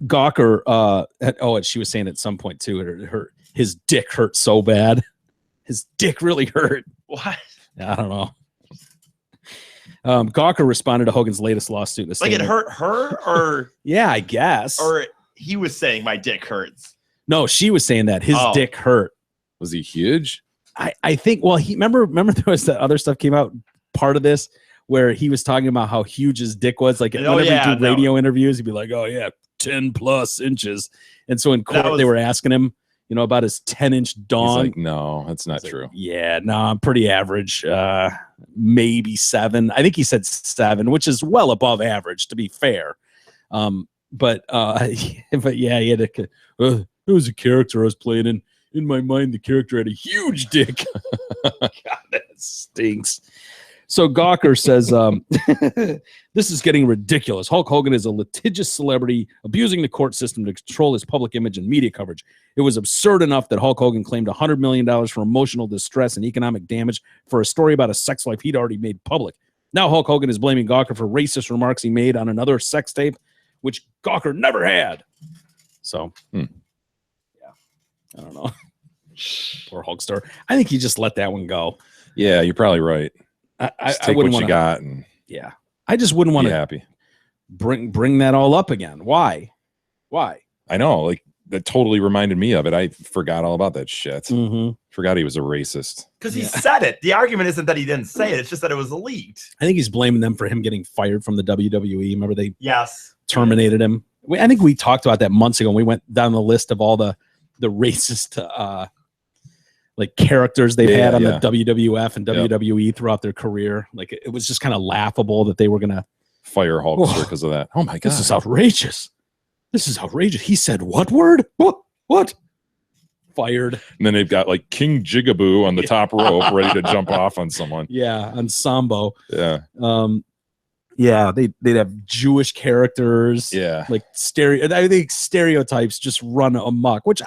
Gawker, she was saying at some point too, his dick hurt so bad. His dick really hurt. What? I don't know. Gawker responded to Hogan's latest lawsuit in the like it hurt her, or yeah, I guess, or he was saying my dick hurts. No, she was saying that his dick hurt. Was he huge? I think. Well, he remember there was the other stuff came out, part of this where he was talking about how huge his dick was. Like whenever he do radio interviews, he'd be like, "Oh yeah, 10+ inches." And so in court, they were asking him, about his 10-inch He's dong. like, no, that's not He's like, true. yeah, no, I'm pretty average. Maybe 7. I think he said 7, which is well above average, to be fair. But yeah, he had it was a character I was playing, and in my mind, the character had a huge dick. God, that stinks. So Gawker says, this is getting ridiculous. Hulk Hogan is a litigious celebrity abusing the court system to control his public image and media coverage. It was absurd enough that Hulk Hogan claimed $100 million for emotional distress and economic damage for a story about a sex life he'd already made public. Now Hulk Hogan is blaming Gawker for racist remarks he made on another sex tape, which Gawker never had. So, yeah, I don't know. Poor Hulkster. I think he just let that one go. Yeah, you're probably right. I Take wouldn't what you want got and yeah. I just wouldn't want be to happy. bring that all up again. Why? I know, like that totally reminded me of it. I forgot all about that shit. Mm-hmm. Forgot he was a racist. Because he said it. The argument isn't that he didn't say it. It's just that it was leaked. I think he's blaming them for him getting fired from the WWE. Remember they terminated him. I think we talked about that months ago. And we went down the list of all the racist like characters they've had on the WWF and WWE throughout their career. Like it was just kind of laughable that they were gonna fire Hulkster because of that. Oh my god, this is outrageous. This is outrageous. He said what word? What? Fired. And then they've got like King Jigaboo on the top rope ready to jump off on someone. Yeah, on Sambo. Yeah. Yeah, they'd have Jewish characters. Yeah. Like I think stereotypes just run amok, which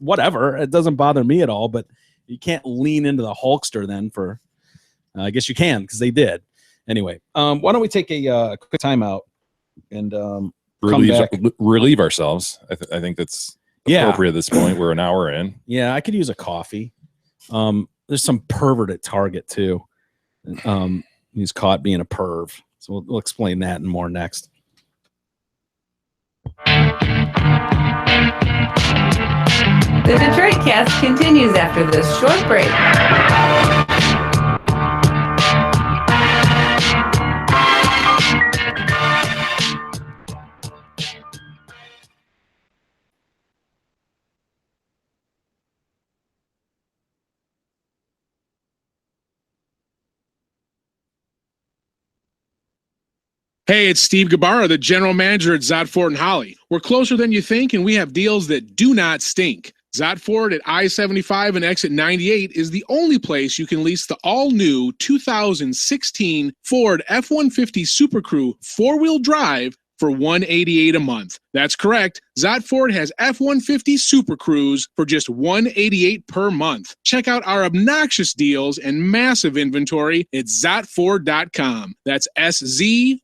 whatever. It doesn't bother me at all, but you can't lean into the Hulkster then for I guess you can because they did. Anyway, why don't we take a quick timeout and relieve ourselves. I think that's appropriate at this point. We're an hour in. Yeah, I could use a coffee. There's some pervert at Target too. He's caught being a perv. So we'll explain that and more next. The Detroit Cast continues after this short break. Hey, it's Steve Gabarra, the general manager at Zott Ford and Holly. We're closer than you think, and we have deals that do not stink. Zott Ford at I-75 and exit 98 is the only place you can lease the all-new 2016 Ford F-150 Super Crew four-wheel drive for $188 a month. That's correct. Zott Ford has F-150 Super Cruise for just $188 per month. Check out our obnoxious deals and massive inventory at ZottFord.com. That's SZOTT.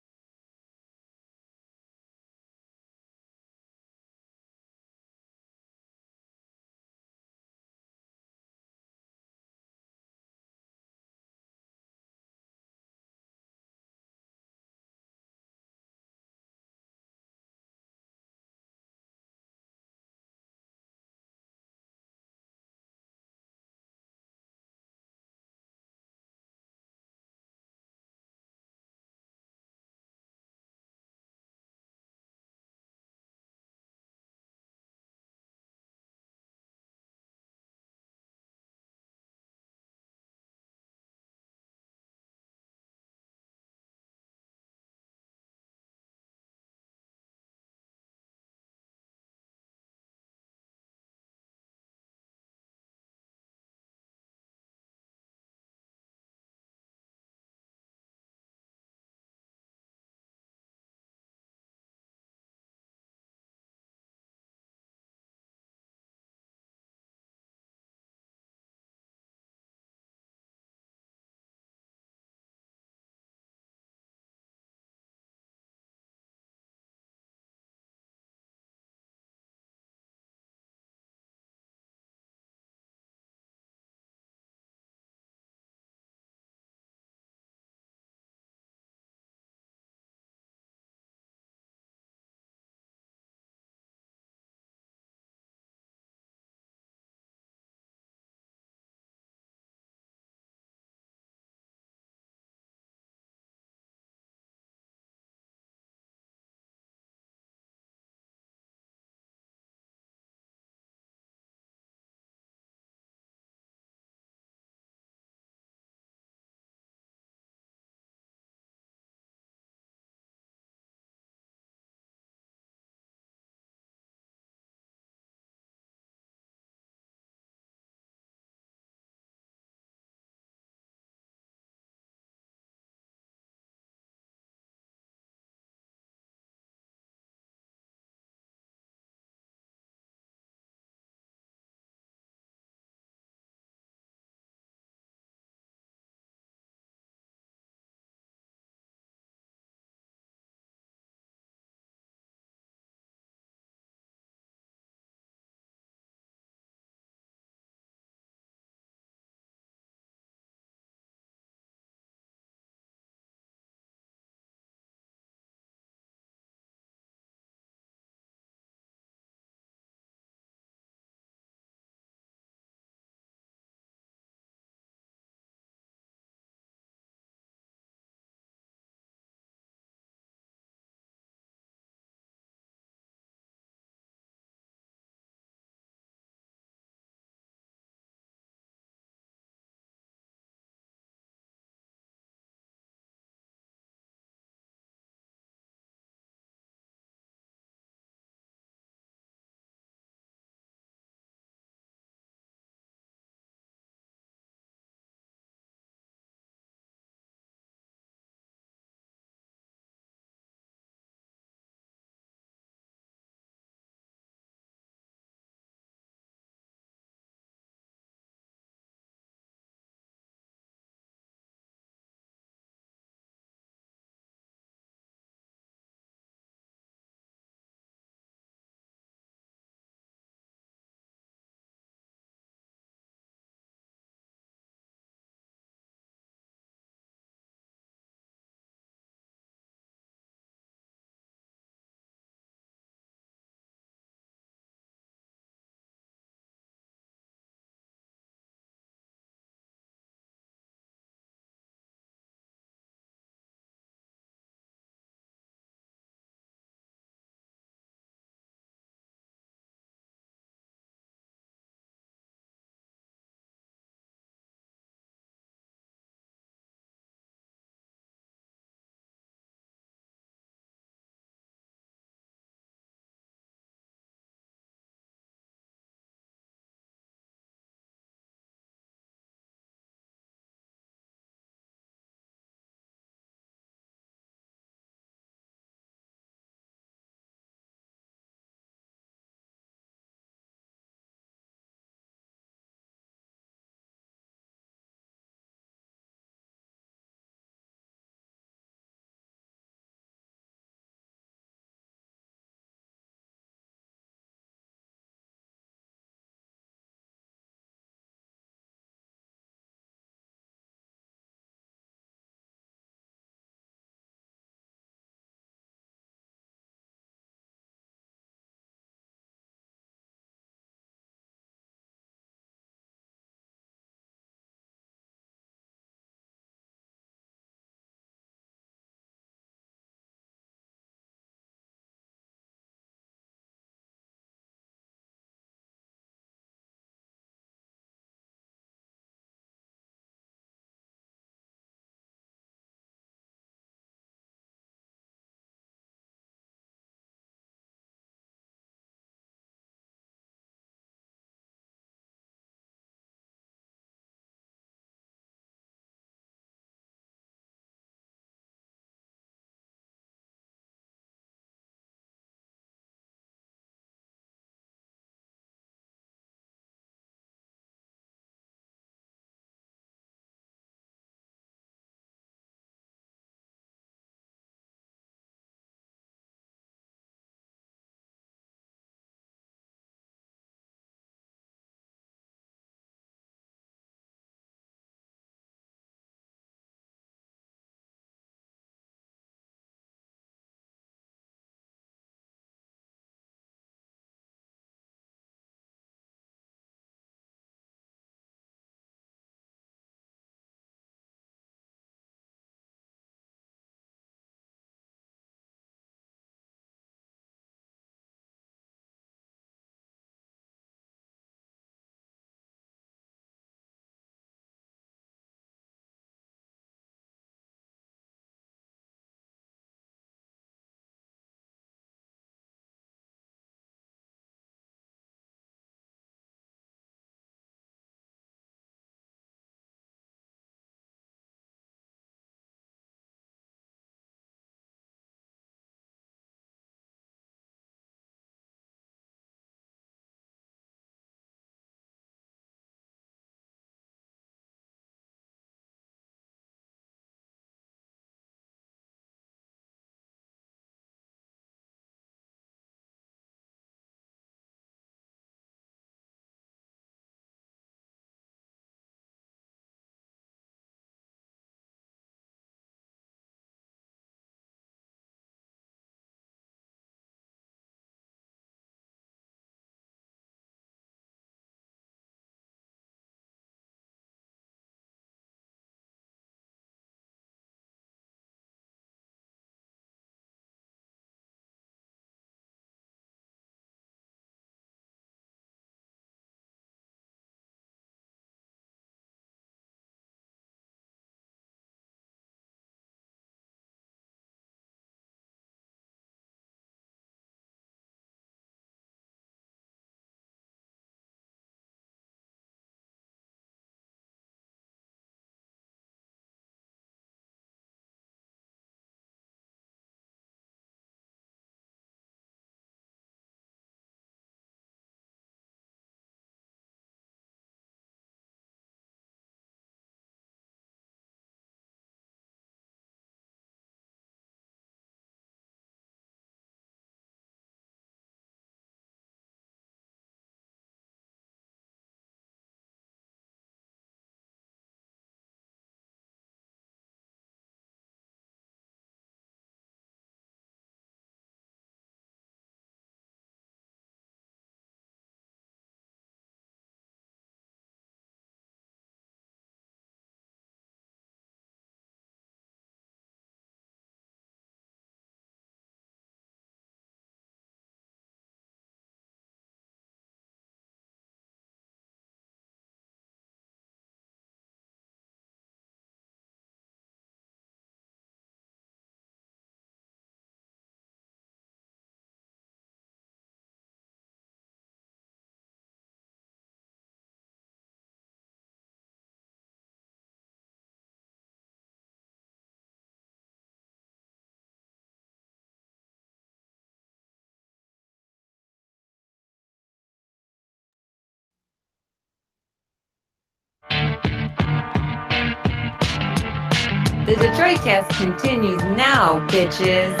Detroit Cast continues now, bitches.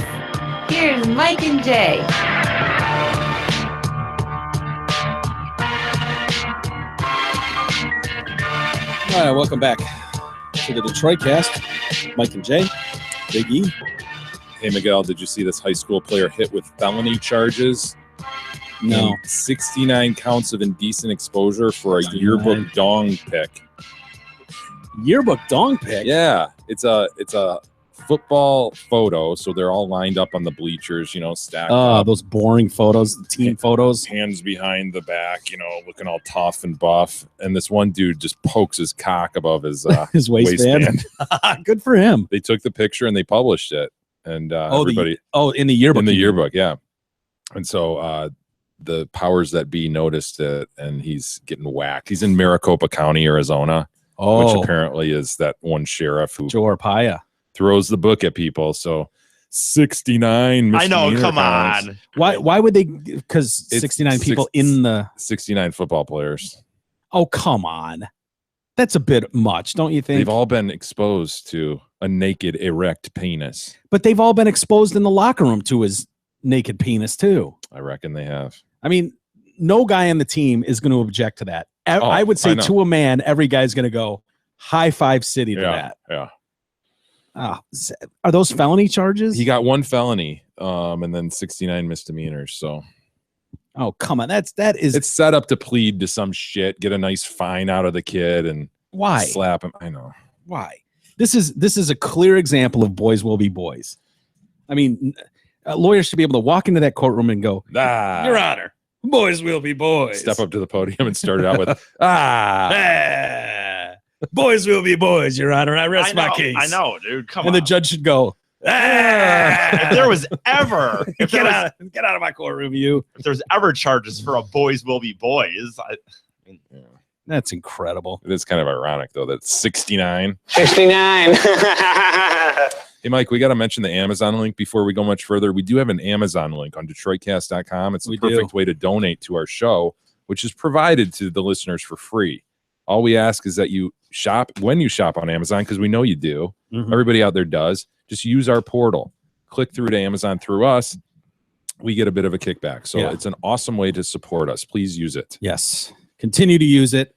Here's Mike and Jay. All right, welcome back to the Detroit Cast. Mike and Jay, Big E. Hey, Miguel, did you see this high school player hit with felony charges? No. And 69 counts of indecent exposure for a yearbook dong pic. Yearbook dong pic? Yeah, it's a football photo, so they're all lined up on the bleachers, stacked up. Those boring photos, the team photos. Hands behind the back, looking all tough and buff. And this one dude just pokes his cock above his his waistband. Good for him. They took the picture and they published it. And everybody in the yearbook. In the yearbook, yeah. And so the powers that be noticed it, and he's getting whacked. He's in Maricopa County, Arizona, which apparently is that one sheriff who Joe Arpaia throws the book at people. So 69 I know, come counts. on. Why would they? Because 69 people in the 69 football players. Oh, come on. That's a bit much, don't you think? They've all been exposed to a naked, erect penis. But they've all been exposed in the locker room to his naked penis, too. I reckon they have. I mean, no guy on the team is going to object to that. I would say to a man, every guy's going to go high five city to that. Yeah. Are those felony charges? He got one felony, and then 69 misdemeanors. So, oh come on, it's set up to plead to some shit, get a nice fine out of the kid, and why slap him? I know why. This is a clear example of boys will be boys. I mean, lawyers should be able to walk into that courtroom and go, Your Honor, boys will be boys. Step up to the podium and start it out with, boys will be boys, Your Honor. I rest my case. I know, dude. Come on. And the judge should go, if there was ever, get out of my courtroom, you. If there's ever charges for a boys will be boys, that's incredible. It is kind of ironic, though, that 69. 69. Hey, Mike, we got to mention the Amazon link before we go much further. We do have an Amazon link on DetroitCast.com. It's the perfect way to donate to our show, which is provided to the listeners for free. All we ask is that you shop when you shop on Amazon, because we know you do. Mm-hmm. Everybody out there does. Just use our portal. Click through to Amazon through us. We get a bit of a kickback. So it's an awesome way to support us. Please use it. Yes. Continue to use it.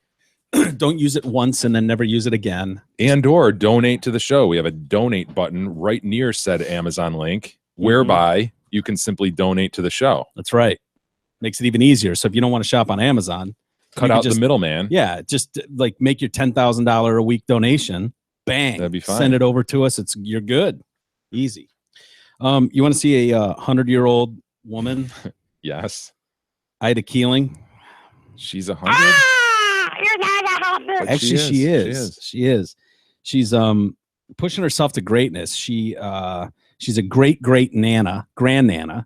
Don't use it once and then never use it again. And or donate to the show. We have a donate button right near said Amazon link, whereby you can simply donate to the show. That's right. Makes it even easier. So if you don't want to shop on Amazon, cut out the middleman. Yeah, just like make your $10,000 a week donation. Bang. That'd be fine. Send it over to us. You're good. Easy. You want to see a 100-year-old woman? Yes. Ida Keeling. She's 100. Actually, she is. She's pushing herself to greatness. She's a great grandnana,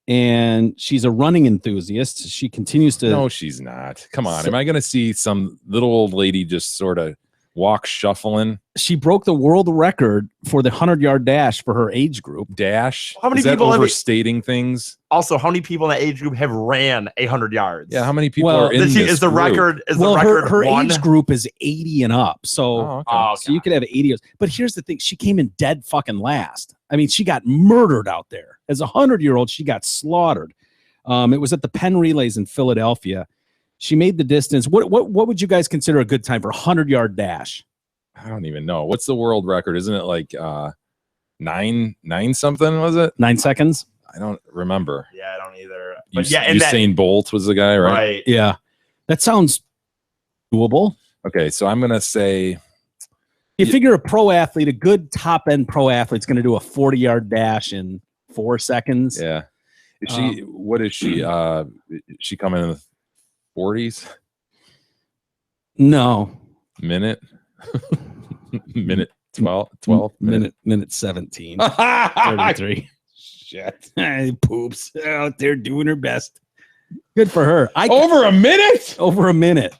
and she's a running enthusiast. She continues to. No, she's not. Come on. Am I going to see some little old lady just sort of walk shuffling? She broke the world record for the 100-yard dash for her age group. Dash? How many Is that people overstating things? Also, how many people in that age group have ran 100 yards? Yeah, how many people are in this is the group? record? Is the record her one? age group is 80 and up. So, so you could have 80. But here's the thing: she came in dead fucking last. I mean, she got murdered out there. As a 100-year-old, she got slaughtered. It was at the Penn Relays in Philadelphia. She made the distance. What would you guys consider a good time for a 100-yard dash? I don't even know. What's the world record? Isn't it like nine something? Was it 9 seconds? I don't remember. Yeah, I don't either. But yeah, and Usain Bolt was the guy, right? Right. Yeah, that sounds doable. Okay, so I'm gonna say. You figure a pro athlete, a good top end pro athlete, is going to do a 40-yard dash in 4 seconds. Yeah. Is she? What is she? Is she coming in the 40s? No. Minute 12 minute 17 33. Shit. Poops out there doing her best. Good for her. Over a minute.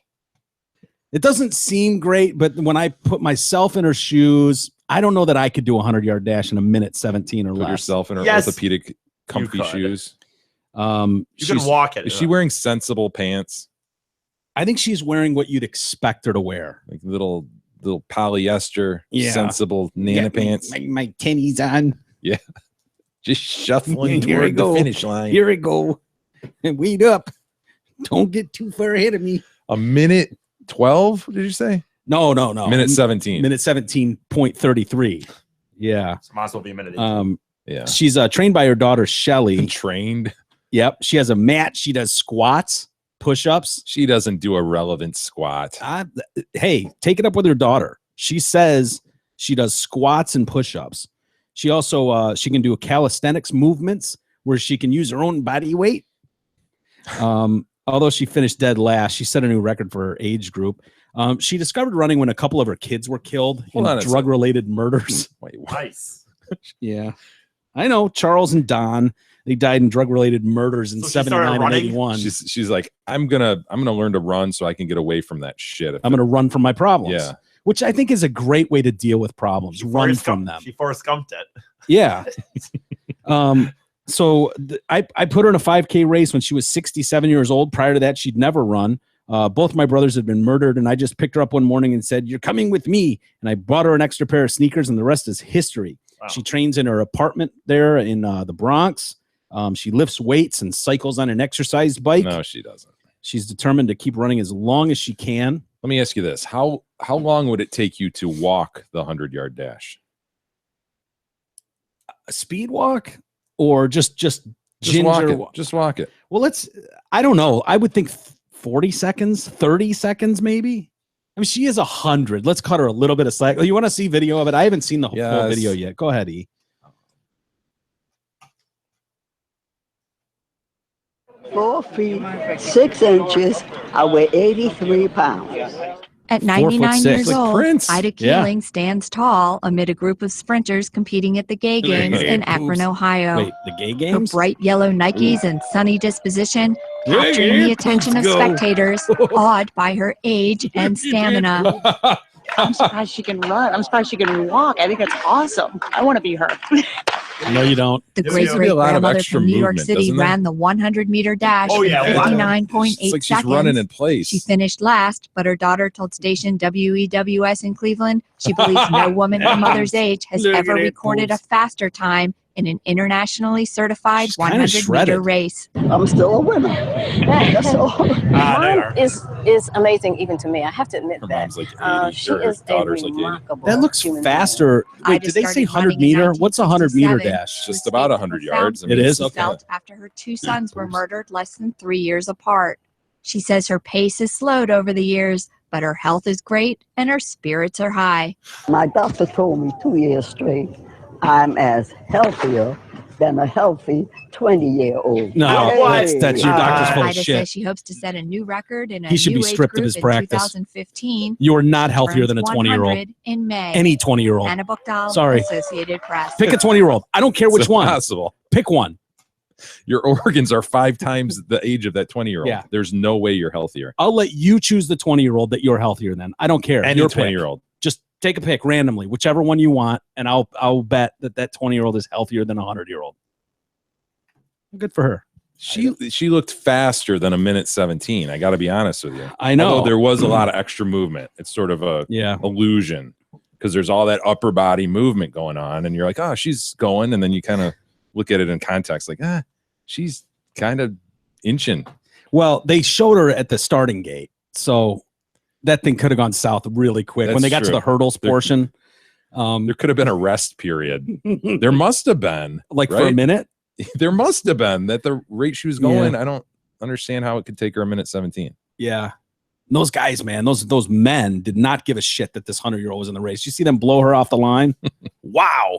It doesn't seem great, but when I put myself in her shoes, I don't know that I could do a 100-yard dash in a minute 17 or less. Put yourself in her orthopedic comfy shoes. You can walk it. Is she wearing sensible pants? I think she's wearing what you'd expect her to wear. Like little little polyester, Yeah. sensible Nana pants. My tennies on. Yeah. Just shuffling Here I toward the go. finish line. Here I go. And wait up. Don't get too far ahead of me. A minute 12, did you say? No. Minute 17. Minute 17.33. Yeah. So might as well be a minute. 18. Yeah. She's trained by her daughter, Shelly. Trained. Yep. She has a mat. She does squats, push-ups. She doesn't do a relevant squat. Hey, take it up with her daughter. She says she does squats and push-ups. She also she can do calisthenics movements where she can use her own body weight. Although she finished dead last, she set a new record for her age group. She discovered running when a couple of her kids were killed in drug-related murders. Wait, Nice. Yeah, I know. Charles and Don, they died in drug-related murders in So she started 79 and running? 81. She's like, I'm gonna learn to run so I can get away from that shit. I'm going to run from my problems. Yeah. Which I think is a great way to deal with problems. Run from them. She Forrest Gumped it. Yeah. So I put her in a 5K race when she was 67 years old. Prior to that, she'd never run. Both my brothers had been murdered, and I just picked her up one morning and said, "You're coming with me." And I bought her an extra pair of sneakers, and the rest is history. Wow. She trains in her apartment there in the Bronx. She lifts weights and cycles on an exercise bike. No, she doesn't. She's determined to keep running as long as she can. Let me ask you this: How long would it take you to walk the 100-yard dash? A speed walk or just walk ginger it. walk? Just walk it. Well, I don't know. I would think 40 seconds, 30 seconds, maybe. I mean, she is 100. Let's cut her a little bit of slack. Oh, you want to see video of it? I haven't seen the full Yes. video yet. Go ahead, E. 4 feet 6 inches. I weigh 83 pounds. At 99 years Like old, Prince. Ida Yeah. Keeling stands tall amid a group of sprinters competing at the Gay Games in Akron, Ohio. Wait, the gay Her games? bright yellow Nikes and sunny disposition Gay capturing the games, attention of let's go. spectators, awed by her age and stamina. I'm surprised she can run. I'm surprised she can walk. I think that's awesome. I want to be her. No, you don't. The There seems to be a lot of great-grandmother extra from New York movement, City doesn't there? ran the 100-meter dash Oh, in yeah, a lot. 59.8 It's like she's seconds. running in place. She finished last, but her daughter told station WEWS in Cleveland she believes no woman her mother's age has Look ever at it, recorded a boobs. faster time in an internationally certified She's kinda 100-meter shredded. race. I'm still a winner. That's all. There. is amazing even to me. I have to admit Her that. mom's like 80. She or her is a daughter's like 80. remarkable That looks human faster. Wait, Ida did they say started 100 running in meter? What's a 100 meter 1967. dash? Just about 100 yards. It is? She Okay. felt after her two sons were murdered less than 3 years apart. She says her pace has slowed over the years, but her health is great and her spirits are high. My doctor told me 2 years straight I'm as healthier than a healthy 20-year-old. No, that's your doctor's full of Ida shit. says she hopes to set a new record in a He should new be age stripped of group his in practice. 2015. You are not healthier Turns than a 20-year-old. 100 in May. Any 20-year-old. Anna Buchdahl, Sorry. Associated Press. Pick a 20-year-old. I don't care which It's one. impossible. Pick one. Your organs are 5 times the age of that 20-year-old. Yeah. There's no way you're healthier. I'll let you choose the 20-year-old that you're healthier than. I don't care. Any Your pick. 20-year-old. Just take a pick randomly, whichever one you want, and I'll bet that 20-year-old is healthier than a 100-year-old. Good for her. She looked faster than a minute 17. I got to be honest with you. I know. Although there was a lot of extra movement. It's sort of a illusion because there's all that upper body movement going on, and you're like, oh, she's going, and then you kind of look at it in context, like, she's kind of inching. Well, they showed her at the starting gate, so that thing could have gone south really quick. When they got to the hurdles portion, there could have been a rest period. There must have been, like for a minute. There must have been at the rate she was going. Yeah. I don't understand how it could take her a minute 17. Yeah. Those guys, man, those men did not give a shit that this 100-year-old was in the race. You see them blow her off the line? Wow.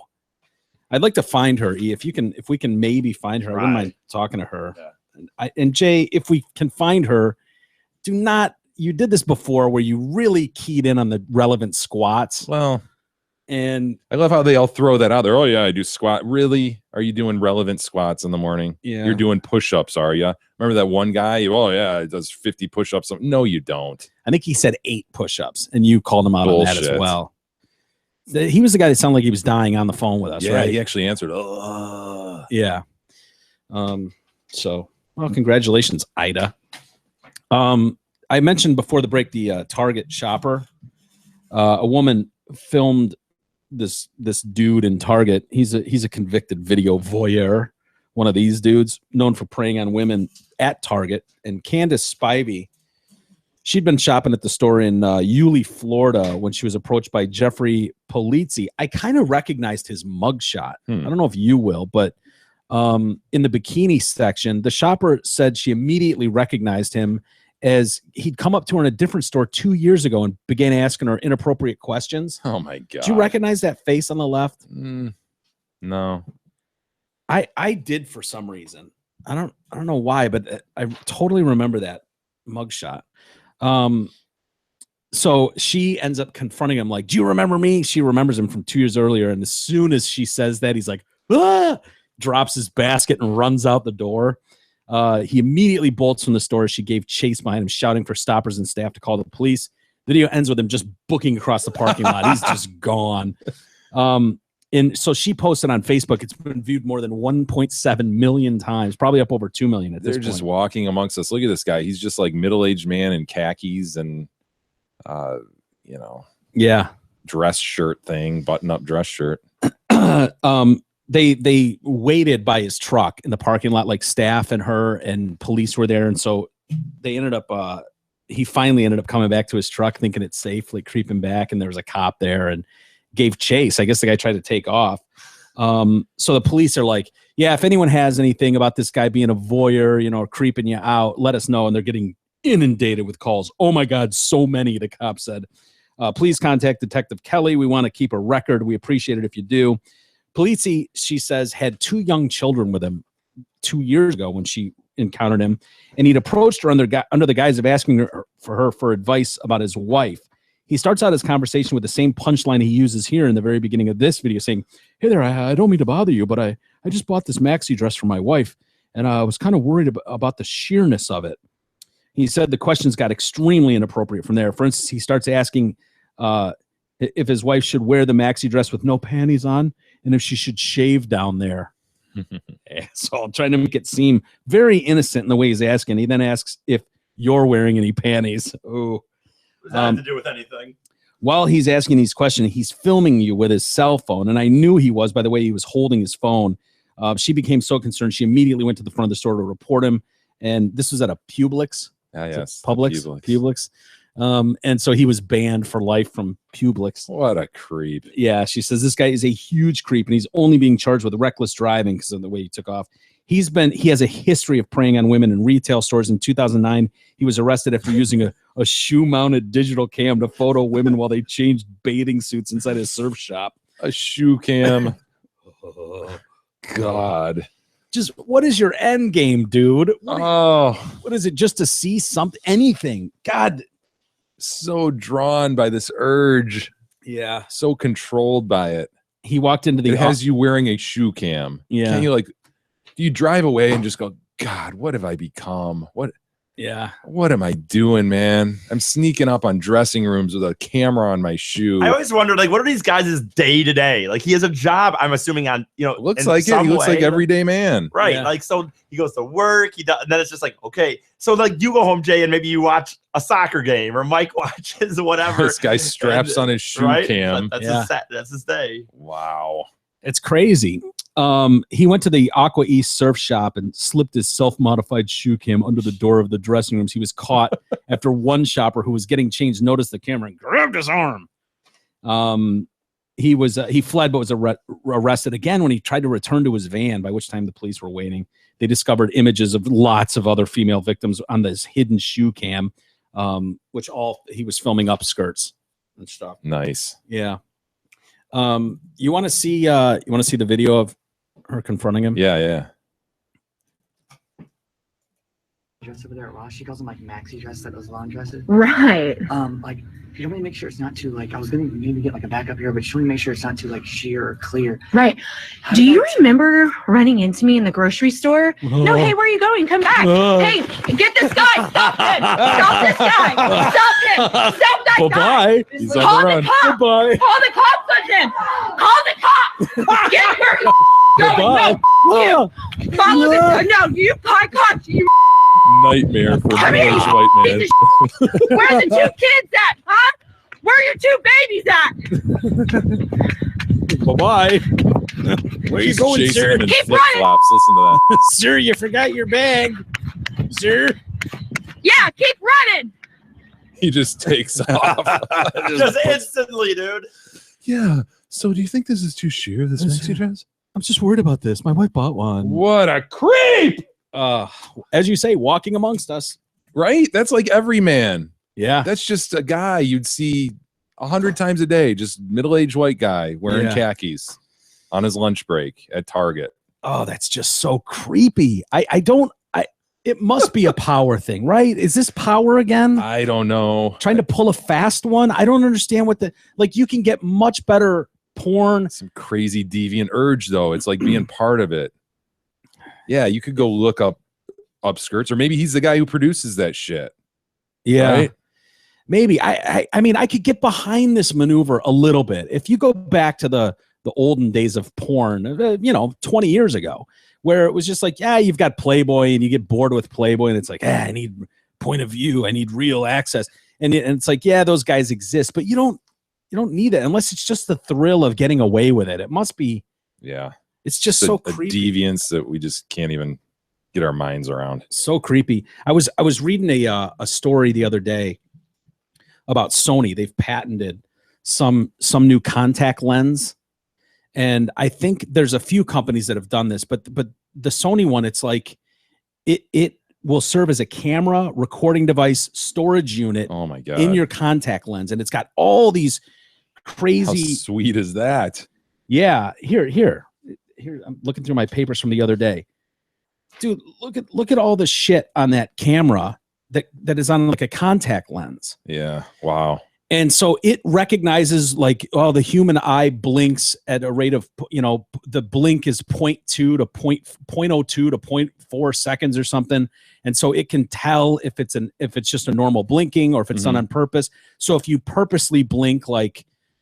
I'd like to find her, E. If we can maybe find her, I wouldn't mind talking to her. Yeah. And Jay, if we can find her, you did this before where you really keyed in on the relevant squats. Well, and I love how they all throw that out there. Oh yeah, I do squat. Really? Are you doing relevant squats in the morning? Yeah. You're doing push-ups, are you? Remember that one guy? Oh yeah, he does 50 push-ups. No, you don't. I think he said 8 push-ups, and you called him out on that as Bullshit. well. He was the guy that sounded like he was dying on the phone with us, Yeah, right? he actually answered. Yeah. So, well, congratulations, Ida. I mentioned before the break the Target shopper. A woman filmed this dude in Target. He's a convicted video voyeur. One of these dudes known for preying on women at Target. And Candace Spivey, she'd been shopping at the store in Yulee, Florida, when she was approached by Jeffrey Polizzi. I kind of recognized his mugshot. I don't know if you will, but in the bikini section, the shopper said she immediately recognized him as he'd come up to her in a different store 2 years ago and began asking her inappropriate questions. Oh my God. Did you recognize that face on the left? No. I did for some reason. I don't know why, but I totally remember that mugshot. So she ends up confronting him like, do you remember me? She remembers him from 2 years earlier. And as soon as she says that, he's like, ah! Drops his basket and runs out the door. He immediately bolts from the store. She gave chase behind him, shouting for stoppers and staff to call the police. Video ends with him just booking across the parking lot. He's just gone. And so she posted on Facebook. It's been viewed more than 1.7 million times, probably up over 2 million at this point. They're just walking amongst us. Look at this guy. He's just like middle-aged man in khakis and, dress shirt thing, button-up dress shirt. They waited by his truck in the parking lot, like staff and her and police were there. And so they ended up, he finally ended up coming back to his truck thinking it's safe, like creeping back. And there was a cop there and gave chase. I guess the guy tried to take off. So the police are like, yeah, if anyone has anything about this guy being a voyeur, or creeping you out, let us know. And they're getting inundated with calls. Oh my God, so many, the cop said. Please contact Detective Kelly. We want to keep a record. We appreciate it if you do. Polizzi, she says, had 2 young children with him 2 years ago when she encountered him, and he'd approached her under the guise of asking her for advice about his wife. He starts out his conversation with the same punchline he uses here in the very beginning of this video, saying, hey there, I don't mean to bother you, but I just bought this maxi dress for my wife, and I was kind of worried about the sheerness of it. He said the questions got extremely inappropriate from there. For instance, he starts asking if his wife should wear the maxi dress with no panties on, and if she should shave down there. So I'm trying to make it seem very innocent in the way he's asking. He then asks if you're wearing any panties. Oh, does that have to do with anything? While he's asking these questions, he's filming you with his cell phone. And I knew he was by the way he was holding his phone. She became so concerned, she immediately went to the front of the store to report him. And this was at a Publix. Yes. Publix. And so he was banned for life from Publix. What a creep. Yeah, she says this guy is a huge creep, and he's only being charged with reckless driving because of the way he took off. He has a history of preying on women in retail stores. In 2009, he was arrested after using a shoe-mounted digital cam to photo women while they changed bathing suits inside a surf shop. A shoe cam. God. Just what is your end game, dude? What is it? Just to see something, anything? God. So drawn by this urge. Yeah. So controlled by it. He walked into the... It has you wearing a shoe cam. Yeah. Can you do you drive away and just go, God, what have I become? What am I doing, man? I'm sneaking up on dressing rooms with a camera on my shoe. I always wondered, what are these guys' day to day? Like, he has a job, I'm assuming, on, looks like it. He looks like everyday man. Right. Yeah. So he goes to work, he does, and then it's just like, okay. So you go home, Jay, and maybe you watch a soccer game, or Mike watches whatever. This guy straps on his shoe cam. That's his day. Wow. It's crazy. He went to the Aqua East surf shop and slipped his self-modified shoe cam under the door of the dressing rooms. He was caught after one shopper who was getting changed noticed the camera and grabbed his arm. He fled but was arrested again when he tried to return to his van, by which time the police were waiting. They discovered images of lots of other female victims on this hidden shoe cam, which he was filming upskirts and stuff. Nice. Yeah. You want to see the video of her confronting him? Yeah. Dress over there at Ross, she calls them like maxi dress, like those lawn dresses. Right. You don't want to make sure it's not too I was gonna maybe get a backup here, but you want to make sure it's not too sheer or clear. Right. Do you remember running into me in the grocery store? No, hey, where are you going? Come back. Hey, get this guy. Stop him. Stop this guy. Stop him. Stop that guy. He's Call on the the run. cops. Goodbye. Call the cops on him. Call the cops. Get where you going. No, you. Follow the no, you call cops. You Nightmare for Come here, middle-aged white man. Where are the 2 kids at? Huh? Where are your two babies at? Bye-bye. Where you going, Chasing sir? him in Keep flip-flops. Listen to that. Sir, you forgot your bag. Sir. Yeah, keep running. He just takes off. Just instantly, dude. Yeah. So do you think this is too sheer, this maxi dress? I'm just worried about this. My wife bought one. What a creep! As you say, walking amongst us. Right? That's like every man. Yeah. That's just a guy you'd see 100 times a day. Just middle-aged white guy wearing khakis on his lunch break at Target. Oh, that's just so creepy. It must be a power thing, right? Is this power again? I don't know. Trying to pull a fast one? I don't understand what you can get much better porn. Some crazy deviant urge, though. It's like being part of it. Yeah, you could go look up skirts, or maybe he's the guy who produces that shit. Yeah. Right? Maybe. I mean, I could get behind this maneuver a little bit. If you go back to the olden days of porn, 20 years ago, where it was just like, yeah, you've got Playboy and you get bored with Playboy and it's like, I need point of view. I need real access. And it's like, yeah, those guys exist, but you don't need it unless it's just the thrill of getting away with it. It must be. Yeah. It's just a creepy. Deviance that we just can't even get our minds around. So creepy. I was reading a story the other day about Sony. They've patented some new contact lens. And I think there's a few companies that have done this, but the Sony one, it's like it will serve as a camera, recording device, storage unit. Oh my God. In your contact lens, and it's got all these crazy. How sweet is that? Yeah, here. I'm looking through my papers from the other day, dude. Look at all the shit on that camera that is on like a contact lens. Yeah. Wow. And so it recognizes like, the human eye blinks at a rate of, the blink is 0.2 to 0.02 to 0.4 seconds or something. And so it can tell if it's just a normal blinking or if it's done on purpose. So if you purposely blink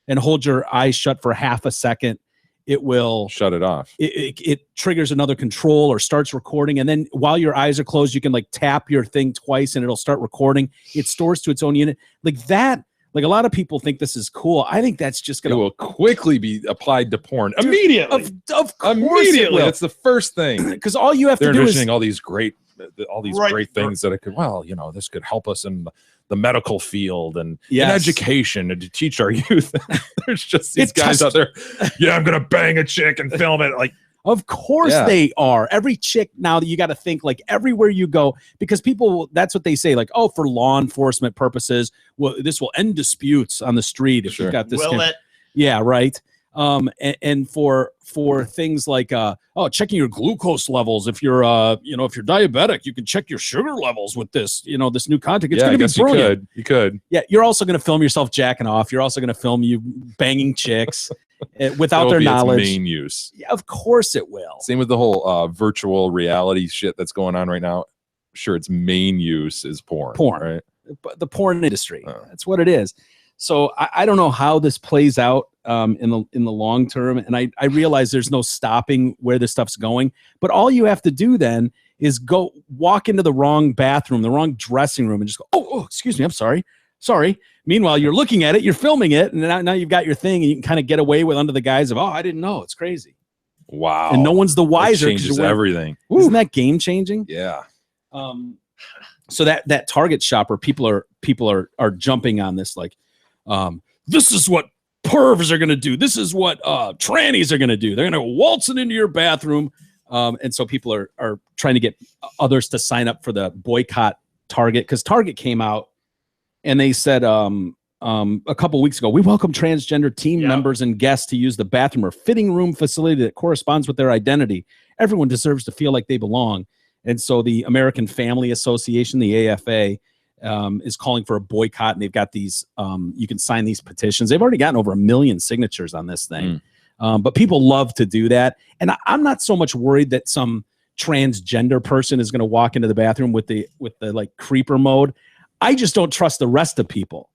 and hold your eyes shut for half a second, it will shut it off. It triggers another control or starts recording. And then while your eyes are closed, you can like tap your thing twice and it'll start recording. It stores to its own unit like that. Like a lot of people think this is cool. I think that's just going to will quickly be applied to porn immediately. Of course immediately. That's the first thing. Because all you have They're to do is envisioning all these great things that it could. Well, this could help us in the medical field and in education and to teach our youth. There's just these guys out there. Yeah, I'm gonna bang a chick and film it. Like, of course they are. Every chick now that you got to think like everywhere you go, because people, that's what they say, like, oh, for law enforcement purposes, well, this will end disputes on the street if you've got this. Will it? Yeah, right. And for things like checking your glucose levels. If you're if you're diabetic, you can check your sugar levels with this, this new content. It's gonna be brilliant. You could. Yeah, you're also gonna film yourself jacking off. You're also gonna film you banging chicks without their knowledge. Its main use. Yeah, of course it will. Same with the whole virtual reality shit that's going on right now. Sure, its main use is porn. Right? The porn industry. That's what it is. So I don't know how this plays out in the long term, and I realize there's no stopping where this stuff's going. But all you have to do then is go walk into the wrong bathroom, the wrong dressing room, and just go, oh, excuse me, I'm sorry. Meanwhile, you're looking at it, you're filming it, and now you've got your thing, and you can kind of get away with under the guise of, I didn't know. It's crazy. Wow. And no one's the wiser. That changes everything. Isn't that game changing? Yeah. So that Target shopper, people are jumping on this like, this is what pervs are going to do. This is what trannies are going to do. They're going to waltz it into your bathroom. And so people are trying to get others to sign up for the boycott Target, because Target came out and they said a couple weeks ago, we welcome transgender team members and guests to use the bathroom or fitting room facility that corresponds with their identity. Everyone deserves to feel like they belong. And so the American Family Association, the AFA, is calling for a boycott, and they've got these you can sign these petitions. They've already gotten over 1 million signatures on this thing. But people love to do that, and I'm not so much worried that some transgender person is going to walk into the bathroom with the like creeper mode. I just don't trust the rest of people.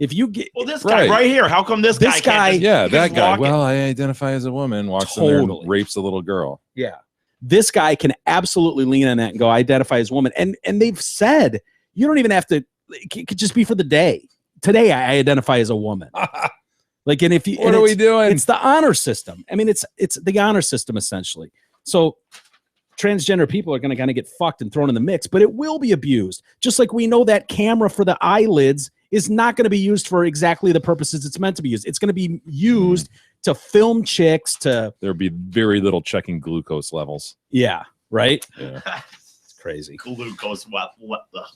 If you get this guy right here, how come this guy can't just, that guy, walk in? well, I identify as a woman, walks in there and rapes a little girl. Yeah, this guy can absolutely lean on that and go, I identify as a woman, and they've said you don't even have to. It could just be for the day. today I identify as a woman. Like, and if you, What are we doing? It's the honor system. I mean, it's the honor system essentially. So transgender people are going to kind of get fucked and thrown in the mix, but it will be abused. Just like we know that camera for the eyelids is not going to be used for exactly the purposes it's meant to be used. It's going to be used to film chicks, to There'll be very little checking glucose levels. yeah, right? Yeah. It's crazy. Glucose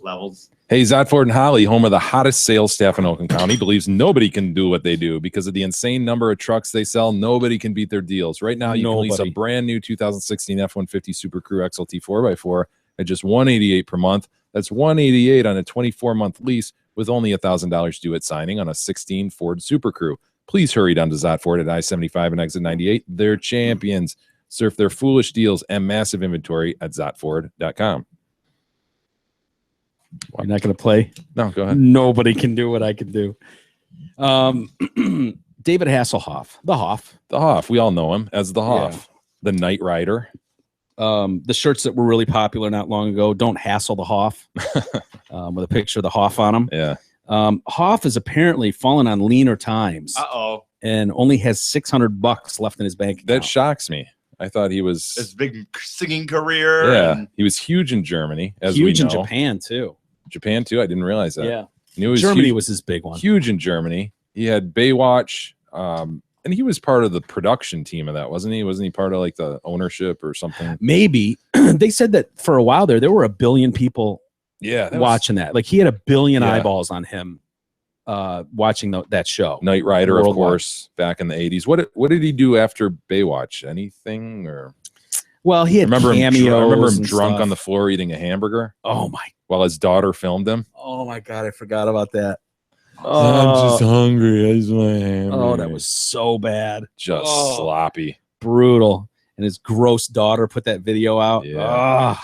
levels. Hey, Zotford and Holly, home of the hottest sales staff in Oakland County, believes nobody can do what they do because of the insane number of trucks they sell. Nobody can beat their deals. Right now, you can lease a brand new 2016 F-150 Super Crew XLT 4x4 at just $188 per month. That's $188 on a 24-month lease with only $1,000 due at signing on a 16 Ford Super Crew. Please hurry down to Zotford at I-75 and exit 98. They're champions. Surf their foolish deals and massive inventory at Zotford.com. You're not going to play? No, go ahead. Nobody can do what I can do. David Hasselhoff, the Hoff. We all know him as the Hoff, the Knight Rider. The shirts that were really popular not long ago, "Don't Hassle the Hoff," with a picture of the Hoff on them. Yeah. Hoff is apparently fallen on leaner times. And only has $600 left in his bank account. That shocks me. I thought he was His big singing career. Yeah, and he was huge in Germany, as huge we in know. Japan too. Japan too. I didn't realize that. Yeah. I knew he was Germany huge, was his big one. Huge in Germany. He had Baywatch, and he was part of the production team of that, wasn't he? Wasn't he part of like the ownership or something? Maybe. They said that for a while there were 1 billion people watching that. Like he had 1 billion eyeballs on him watching that show. Knight Rider, of Worldwide. course, back in the 80s. What did he do after Baywatch? Anything or? Well, he had I remember cameos him and drunk stuff. on the floor eating a hamburger. Oh my! While his daughter filmed him. Oh my God, I forgot about that. I'm just hungry. I just want a hamburger. Oh, that was so bad. Just sloppy. Brutal. And his gross daughter put that video out. Yeah.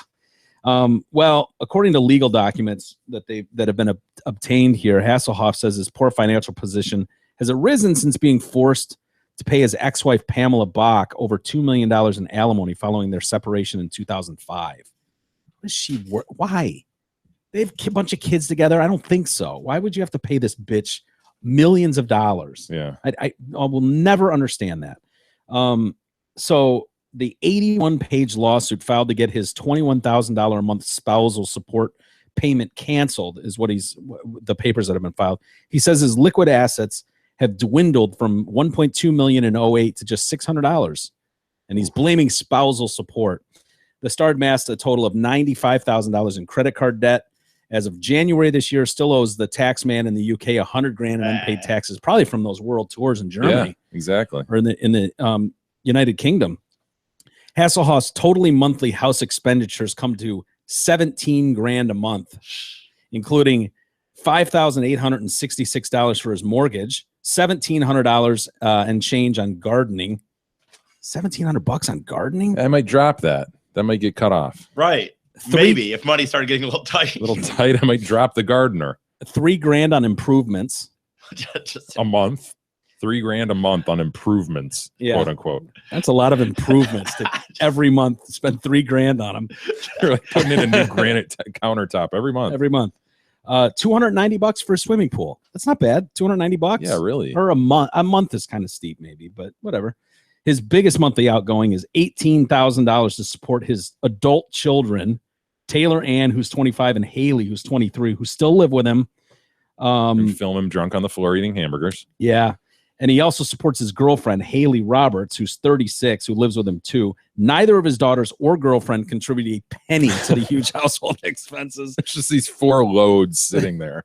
Well, according to legal documents that have been obtained here, Hasselhoff says his poor financial position has arisen since being forced to pay his ex-wife Pamela Bach over $2 million in alimony following their separation in 2005. What is she? Why? They have a bunch of kids together. I don't think so. Why would you have to pay this bitch millions of dollars? Yeah, I will never understand that. So the 81-page lawsuit filed to get his $21,000 a month spousal support payment canceled is what the papers that have been filed. He says his liquid assets have dwindled from $1.2 million in 2008 to just $600, and he's blaming spousal support. The Star amassed a total of $95,000 in credit card debt. As of January this year, still owes the tax man in the UK $100,000 in unpaid taxes, probably from those world tours in Germany. Yeah, exactly. Or in the United Kingdom. Hasselhoff's totally monthly house expenditures come to $17,000 a month, including $5,866 for his mortgage, $1,700 and change on gardening. $1,700 on gardening? I might drop that. That might get cut off. Right. Maybe if money started getting a little tight. I might drop the gardener. $3,000 on improvements. A month. $3,000 a month on improvements, quote unquote. That's a lot of improvements to every month spend $3,000 on them. You're like putting in a new granite countertop every month. Every month. $290 for a swimming pool. That's not bad. $290. Yeah, really. Or a month. A month is kind of steep, maybe, but whatever. His biggest monthly outgoing is $18,000 to support his adult children, Taylor Ann, who's 25, and Haley, who's 23, who still live with him. And film him drunk on the floor eating hamburgers. Yeah. And he also supports his girlfriend, Haley Roberts, who's 36, who lives with him too. Neither of his daughters or girlfriend contributed a penny to the huge household expenses. There's just these 4 loads sitting there.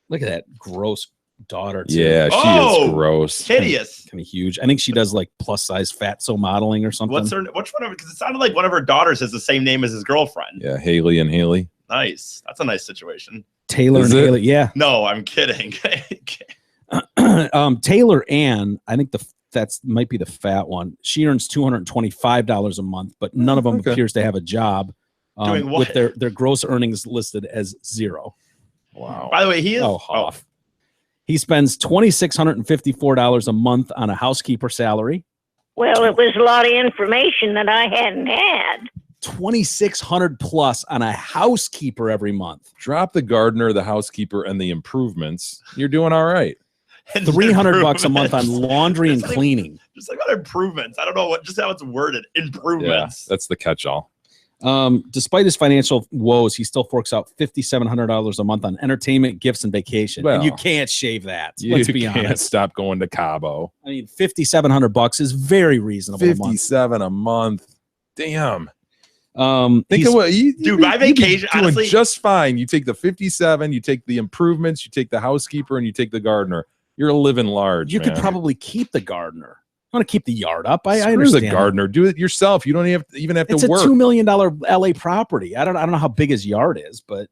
Look at that gross daughter too. Yeah, she is gross. Hideous. Kind of huge. I think she does like plus size fatso modeling or something. Which one of because it sounded like one of her daughters has the same name as his girlfriend. Yeah, Haley and Haley. Nice. That's a nice situation. Taylor Is and it? Haley. Yeah. No, I'm kidding. Taylor Ann, I think that's might be the fat one. She earns $225 a month, but none of them appears to have a job. Doing what? With their gross earnings listed as 0. Wow. By the way, he is. Hoff. He spends $2,654 a month on a housekeeper salary. Well, it was a lot of information that I hadn't had. $2,600 plus on a housekeeper every month. Drop the gardener, the housekeeper, and the improvements. You're doing all right. $300 a month on laundry and cleaning. Just like what improvements? I don't know just how it's worded. Yeah, Improvements. that's the catch-all. Despite his financial woes, he still forks out $5,700 a month on entertainment, gifts, and vacation. Well, and you can't shave that. You Let's be can't honest. stop going to Cabo. I mean, $5,700 is very reasonable. A month. 57 a month. Damn. Think He's- of what Dude, my you'd be vacation, doing honestly- just fine. You take the 57, you take the improvements, you take the housekeeper, and you take the gardener. You're living large. You could man. probably keep the gardener. I want to keep the yard up. I Screw understand the that. gardener. Do it yourself. You don't even have It's to a work. $2 million LA property. I don't know how big his yard is, but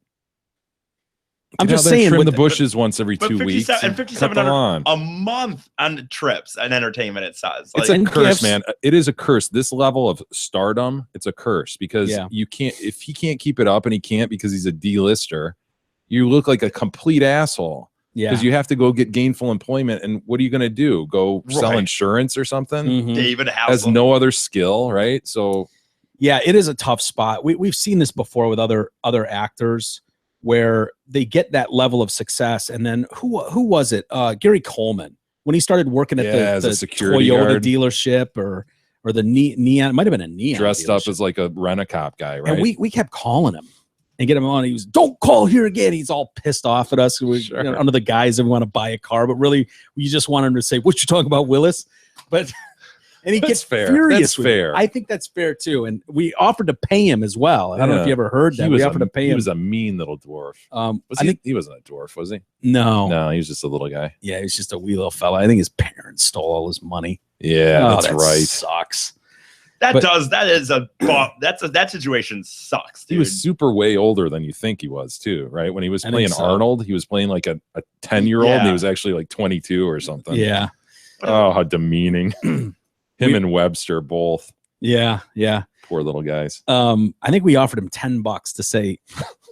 I'm Get out just there and saying. trim with the bushes once every But 2 weeks. 57 and cut the 5,700 lawn. a month on trips and entertainment. It says It's like, a curse, gifts. man. It is a curse. This level of stardom, it's a curse because Yeah. you can't. If he can't keep it up, and he can't because he's a D-lister, you look like a complete asshole. Yeah. Because you have to go get gainful employment, and what are you going to do? Go sell Right. insurance or something? Mhm. David Has Hasselhoff. no other skill, right? So Yeah, it is a tough spot. We've seen this before with other actors where they get that level of success, and then who was it? Gary Coleman, when he started working at Yeah, as the a security Toyota guard. dealership or the Neon. It might have been a Neon. dressed up dealership. as like a rent-a-cop guy, right? And we kept calling him and get him on. He was, don't call here again. He's all pissed off at us. We, Sure. under the guise that we want to buy a car, but really we just want him to say, what you talking about, Willis? But and he That's gets fair. furious. That's with it. fair. I think that's fair too. And we offered to pay him as well. I don't know if Yeah. you ever heard that. He We was offered to pay he him. was a mean little dwarf. I he, think he wasn't a dwarf, was he? no. No, he was just a little guy. Yeah, he's just a wee little fella. I think his parents stole all his money. Yeah, Oh, that's that right. Sucks. that but- that situation sucks, dude. He was super way older than you think he was too, right? When he was I playing think so. Arnold, he was playing like a 10-year-old and Yeah. he was actually like 22 or something. Yeah. Oh, how demeaning. Him and Webster both. Yeah. Yeah. Poor little guys. I think we offered him $10 to say,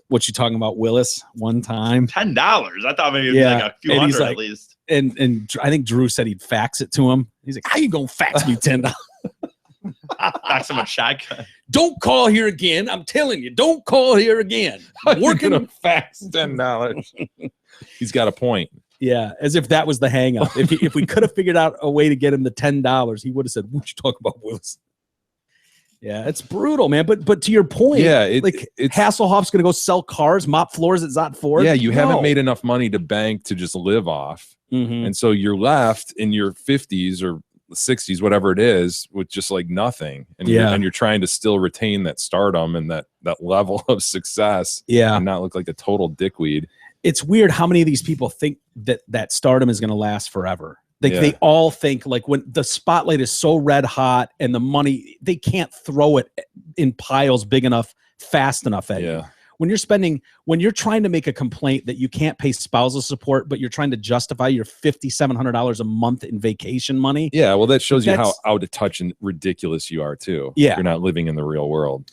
what you talking about, Willis, one time. $10. I thought maybe it'd Yeah, be like a few and he's hundred like- at least. And I think Drew said he'd fax it to him. He's like, how you gonna fax me $10? Fax him a check. Don't call here again. I'm telling you, don't call here again. I'm working. fax $10. He's got a point. Yeah, as if that was the hang up. If we could have figured out a way to get him the $10, he would have said, what you talking about, Willis? Yeah, it's brutal, man. But to your point, Yeah, like it's Hasselhoff's gonna go sell cars, mop floors at Zot Ford. yeah, you No. haven't made enough money to bank to just live off. Mhm. And so you're left in your 50s or 60s, whatever it is, with just like nothing. And Yeah. you're trying to still retain that stardom and that level of success. Yeah. And not look like a total dickweed. It's weird how many of these people think that stardom is going to last forever. Like Yeah. they all think like when the spotlight is so red hot and the money, they can't throw it in piles big enough, fast enough at you. Yeah. When you're trying to make a complaint that you can't pay spousal support, but you're trying to justify your $5,700 a month in vacation money. Yeah. Well, that shows you how That's- out of touch and ridiculous you are too. Yeah. You're not living in the real world.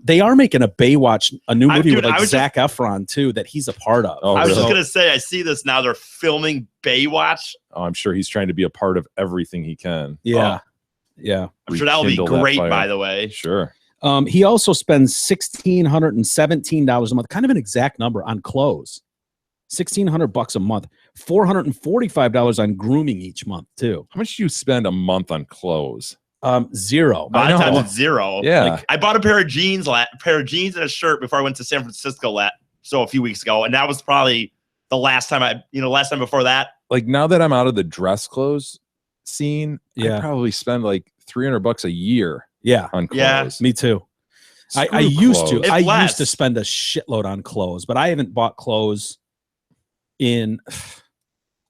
They are making a Baywatch, a new movie Dude, with I like was Zac Efron too, that he's a part of. Oh, I was really? just gonna say, I see this now. They're filming Baywatch. Oh, I'm sure he's trying to be a part of everything he can. Yeah. Yeah. I'm sure that'll be Rekindle that great, fire. by the way. Sure. He also spends $1,617 a month, kind of an exact number, on clothes. $1,600 a month, $445 on grooming each month too. How much do you spend a month on clothes? Zero. A lot of I times know. it's zero. Yeah. Like, I bought a pair of jeans and a shirt before I went to San Francisco a few weeks ago, and that was probably the last time last time before that. Like now that I'm out of the dress clothes scene, Yeah. I probably spend like $300 a year Yeah. on Yeah. clothes. Me too. I Screw used clothes. to. I less. used to spend a shitload on clothes, but I haven't bought clothes in,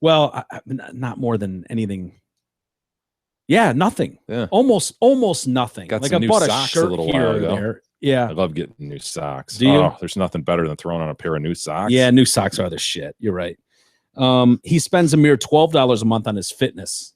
well, not more than anything. Yeah, nothing. Yeah. Almost nothing. Got like some I new bought a socks a shirt little here while or ago. there. Yeah. I love getting new socks. Do you? Oh, there's nothing better than throwing on a pair of new socks. Yeah, new socks are the shit. You're right. He spends a mere $12 a month on his fitness.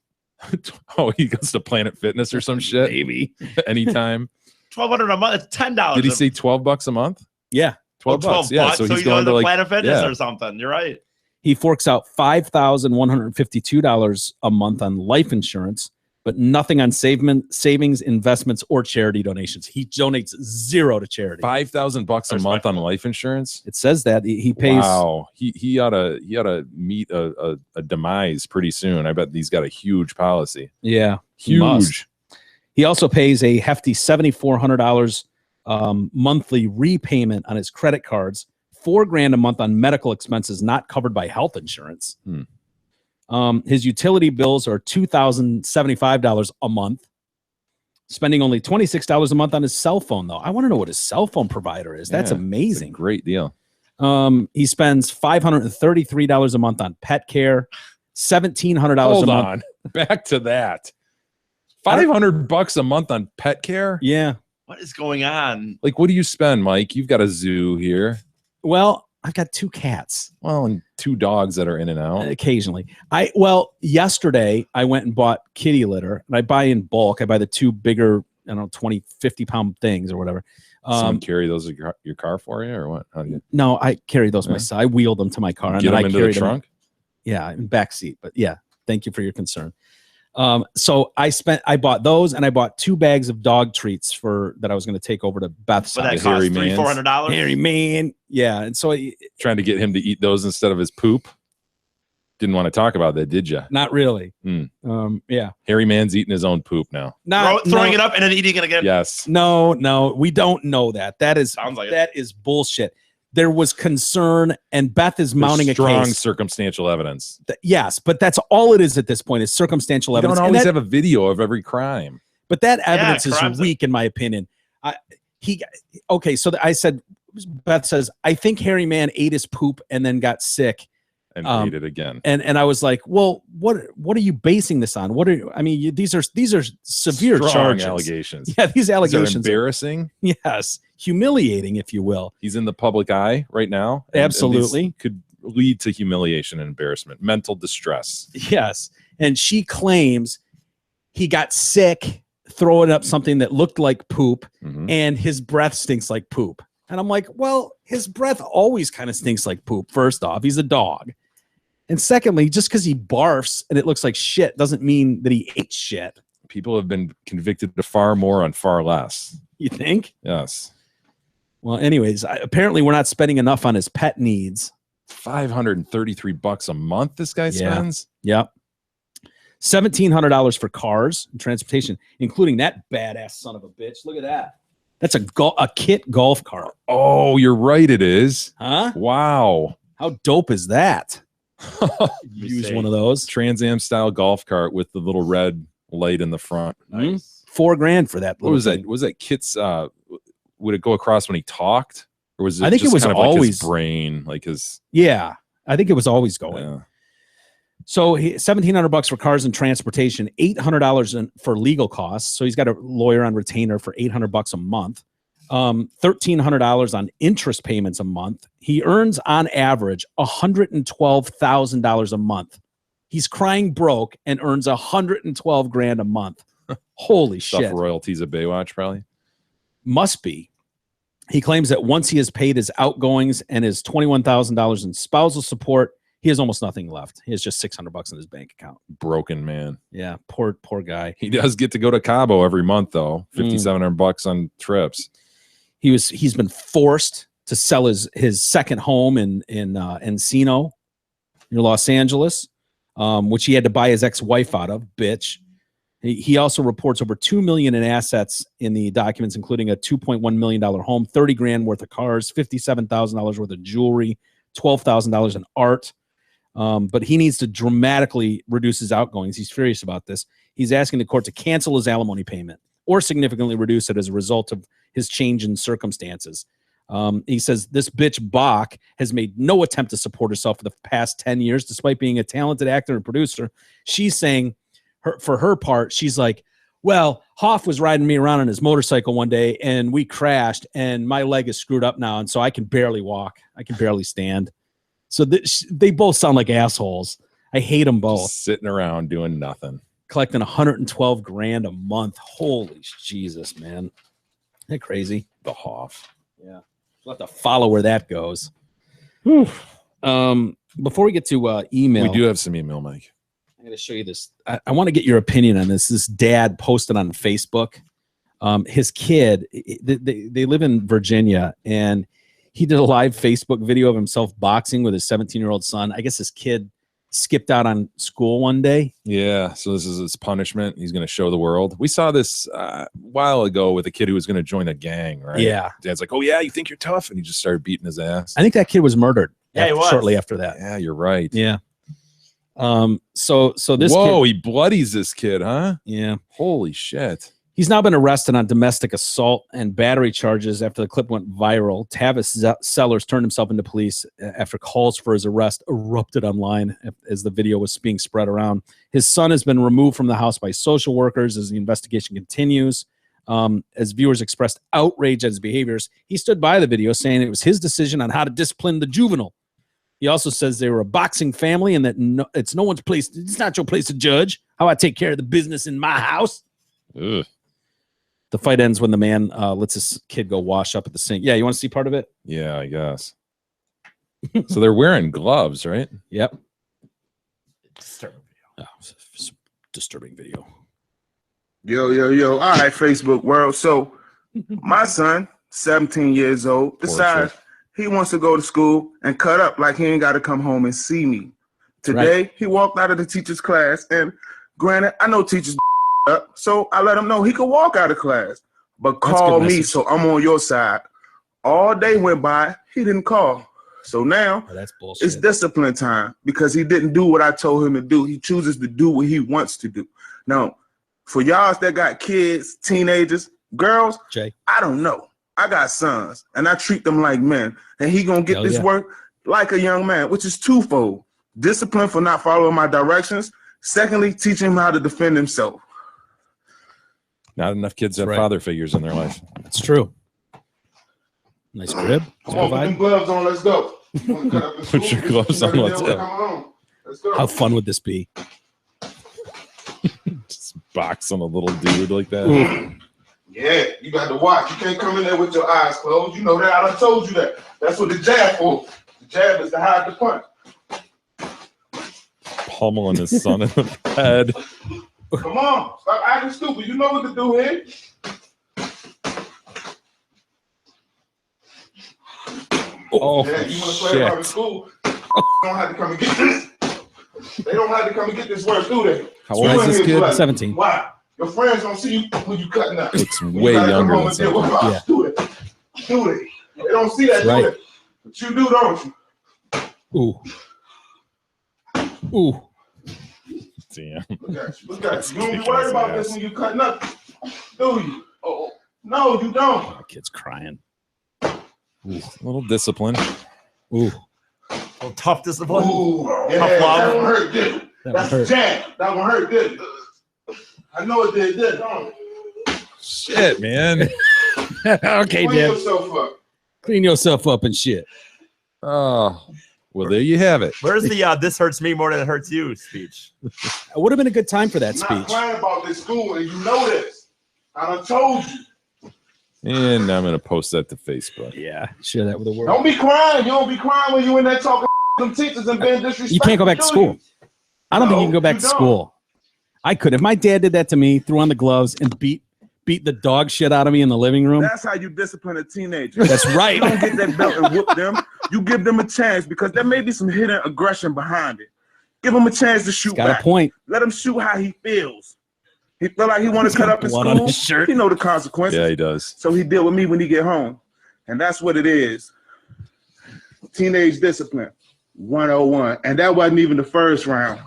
Oh, he goes to Planet Fitness or some shit. Maybe. Anytime. $1,200 a month. It's $10. Did he say $12 a month? Yeah. 12 bucks. Yeah. So he's he's going to to like Planet Fitness yeah. or something. You're right. He forks out $5,152 a month on life insurance, but nothing on savings, investments, or charity donations. He donates zero to charity. $5,000 a month on life insurance. It says that he pays. Wow, he ought to meet a demise pretty soon. I bet he's got a huge policy. Yeah, huge. He also pays a hefty $7,400 monthly repayment on his credit cards, $4,000 a month on medical expenses not covered by health insurance. His utility bills are $2,075 a month, spending only $26 a month on his cell phone, though. I want to know what his cell phone provider is. That's amazing. Great deal. He spends $533 a month on pet care, $1,700 Hold a month. on. Back to that. $500 a month on pet care? Yeah. What is going on? Like, what do you spend, Mike? You've got a zoo here. Well, I've got 2 cats. Well, and 2 dogs that are in and out. Occasionally. Yesterday I went and bought kitty litter, and I buy in bulk. I buy the 2 bigger, 20, 50 pound things or whatever. Someone carry those in your car for you, or what? How do you? No, I carry those myself. I wheel them to my car. Get and then them I into carry the trunk? Yeah, in back seat. But yeah, thank you for your concern. So I bought those, and I bought 2 bags of dog treats that I was going to take over to Beth's. But that cost $300-$400. Harry Man. Yeah. And so trying to get him to eat those instead of his poop. Didn't want to talk about that, did you? Not really. Yeah. Harry Man's eating his own poop now. Throwing it up and then eating it again. Yes. No, we don't know that. That is bullshit. There was concern, and Beth is mounting a strong case. Circumstantial evidence. Yes, but that's all it is at this point is circumstantial You evidence. don't always have a video of every crime. But that evidence is weak, in my opinion. So I said, Beth says, I think Harry Man ate his poop and then got sick. And ate it again. And I was like, well, what are you basing this on? These are severe Strong charges. allegations. Yeah, these allegations are embarrassing. Yes, humiliating, if you will. He's in the public eye right now. Absolutely. And could lead to humiliation and embarrassment, mental distress. Yes. And she claims he got sick throwing up something that looked like poop, and his breath stinks like poop. And I'm like, well, his breath always kind of stinks like poop. First off, he's a dog. And secondly, just because he barfs and it looks like shit doesn't mean that he ate shit. People have been convicted of far more on far less. You think? Yes. Well, anyways, apparently we're not spending enough on his pet needs. $533 a month this guy spends? Yep. $1,700 for cars and transportation, including that badass son of a bitch. Look at that. That's a kit golf cart. Oh, you're right. It is. Huh? Wow. How dope is that? Use one of those Trans Am style golf cart with the little red light in the front. Nice. $4,000 for that. What was that? Was that Kit's? Would it go across when he talked, or was it? I think it was kind of always like his brain, like his. Yeah, I think it was always going. Yeah. So $1,700 for cars and transportation, $800 for legal costs. So he's got a lawyer on retainer for $800 a month. $1,300 on interest payments a month. He earns on average $112,000 a month. He's crying broke and earns $112,000 a month. Holy Stuff shit! royalties of Baywatch probably must be. He claims that once he has paid his outgoings and his $21,000 in spousal support, he has almost nothing left. He has just $600 in his bank account. Broken man. Yeah, poor guy. He does get to go to Cabo every month though. $5,700 on trips. He's been forced to sell his second home in Encino, near Los Angeles, which he had to buy his ex-wife out of. Bitch. He also reports over $2 million in assets in the documents, including a $2.1 million home, $30,000 worth of cars, $57,000 worth of jewelry, $12,000 in art. But he needs to dramatically reduce his outgoings. He's furious about this. He's asking the court to cancel his alimony payment or significantly reduce it as a result of his change in circumstances. He says this bitch Bach has made no attempt to support herself for the past 10 years, despite being a talented actor and producer. She's saying, for her part, she's like, well, Hoff was riding me around on his motorcycle one day and we crashed and my leg is screwed up now. And so I can barely walk. I can barely stand. So they both sound like assholes. I hate them both. Just sitting around doing nothing. Collecting $112,000 a month. Holy Jesus, man. Isn't that crazy? The Hoff. Yeah. We'll have to follow where that goes. Before we get to email. We do have some email, Mike. I'm going to show you this. I want to get your opinion on this. This dad posted on Facebook. His kid, they live in Virginia, and he did a live Facebook video of himself boxing with his 17-year-old son. I guess his kid skipped out on school one day. Yeah, so this is his punishment. He's going to show the world. We saw this a while ago with a kid who was going to join a gang, right? Yeah. Dad's like, oh, yeah, you think you're tough? And he just started beating his ass. I think that kid was murdered. Yeah, he was. Shortly after that. Yeah, you're right. Yeah. So this Whoa, kid, he bloodies this kid, huh? Yeah. Holy shit. He's now been arrested on domestic assault and battery charges after the clip went viral. Tavis Sellers turned himself into police after calls for his arrest erupted online as the video was being spread around. His son has been removed from the house by social workers as the investigation continues. As viewers expressed outrage at his behaviors, he stood by the video saying it was his decision on how to discipline the juvenile. He also says they were a boxing family and that it's no one's place. It's not your place to judge how I take care of the business in my house. Ugh. The fight ends when the man lets his kid go wash up at the sink. Yeah, you want to see part of it? Yeah, I guess. So they're wearing gloves, right? Yep. Disturbing video. Oh, it's a disturbing video. Yo. All right, Facebook world. So my son, 17 years old, decides he wants to go to school and cut up like he ain't got to come home and see me. Today, he walked out of the teacher's class, and granted, I know teachers up, so I let him know he could walk out of class, but call me, so I'm on your side. All day went by, he didn't call. So now that's bullshit. It's discipline time because he didn't do what I told him to do. He chooses to do what he wants to do. Now, for y'all that got kids, teenagers, girls, Jay, I don't know. I got sons, and I treat them like men, and he gonna get this work like a young man, which is twofold. Discipline for not following my directions. Secondly, teaching him how to defend himself. Not enough kids have father figures in their life. It's true. Nice crib. Come on, put them gloves on. Let's go. Put your gloves on. Let's go. Let's go. How fun would this be? Just box on a little dude like that. Ooh. Yeah, you got to watch. You can't come in there with your eyes closed. You know that. I done told you that. That's what the jab for. The jab is to hide the punch. Pummeling his son in the head. Come on, stop acting stupid. You know what to do here. Oh, yeah, you want to play around in school? Don't have to come and get this. They don't have to come and get this work, do they? How old is this kid? 17. Why? Your friends don't see you when you cutting up. It's way younger than 17. Yeah. Do it. They don't see that, do they? But you do, don't you? Ooh. Damn. Look at you. You don't be worried about this when you cutting up, do you? Oh, no, you don't. The kid's crying. Ooh, a little discipline. Ooh. A little tough discipline. Ooh, yeah, tough love. that one hurt, didn't it? That's the jab. That one hurt, didn't it? I know it did, don't it? Shit, man. Okay, Clean Dad. yourself up. Clean yourself up and shit. Oh, well, there you have it. Where's the this hurts me more than it hurts you speech? It would have been a good time for that I'm not speech. crying about this school, and you know this. I done told you. And I'm going to post that to Facebook. Yeah, share that with the world. Don't be crying. You don't be crying when you in there talking to them teachers and being disrespectful. You can't go back to school. I don't think you can go back to school. I could. If my dad did that to me, threw on the gloves and beat the dog shit out of me in the living room. That's how you discipline a teenager. That's right. You don't get that belt and whoop them. You give them a chance because there may be some hidden aggression behind it. Give him a chance to shoot Got back. a point. Let him shoot how he feels. He feel like he want to cut up in blood on school. his shirt. He know the consequences. Yeah, he does. So he deal with me when he get home. And that's what it is. Teenage discipline 101. And that wasn't even the first round.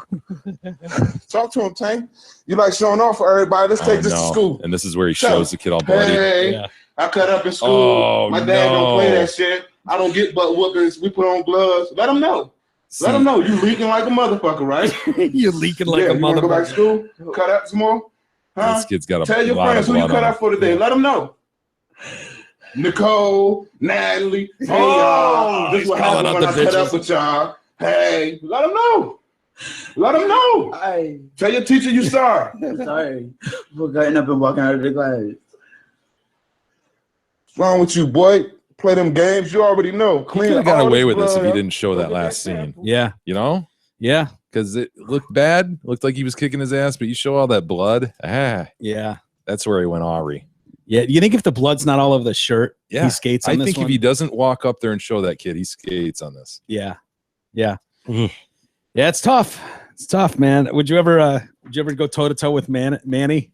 Talk to him, Tank. You like showing off for everybody. Let's take this to school. And this is where he shows the kid all bloody. Hey, I cut up in school. Oh, My dad don't play no. that shit. I don't get butt whoopings. We put on gloves. Let him know. Let him know. You leaking like a motherfucker, right? You're leaking like a You wanna go back to motherfucker. school? Cut up some more? Huh? This kid's got a Tell your lot friends of who you blood cut on up for today. Let them know. Nicole, Natalie. Hey, y'all. This is what calling happened out when I the cut up bitches. with y'all. Hey, let them know. Let them know. Tell your teacher you sorry. Sorry for cutting up and walking out of the class. What's wrong with you, boy? Play them games. You already know. He Clean could have got all away this with this if blood he up. didn't show that last scene. Yeah. You know? Yeah. because it looked bad. Looked like he was kicking his ass, but you show all that blood. Yeah. That's where he went Ari. Yeah. You think if the blood's not all over the shirt, he skates on I this think one? if he doesn't walk up there and show that kid, he skates on this. Yeah. Yeah. Yeah, it's tough. It's tough, man. Would you ever go toe to toe with Manny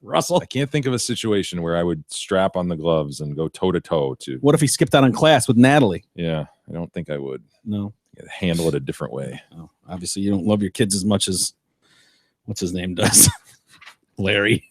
Russell? I can't think of a situation where I would strap on the gloves and go toe to toe to. What if he skipped out on class with Natalie? Yeah, I don't think I would. No. I'd handle it a different way. Oh, obviously, you don't love your kids as much as what's his name does, Larry.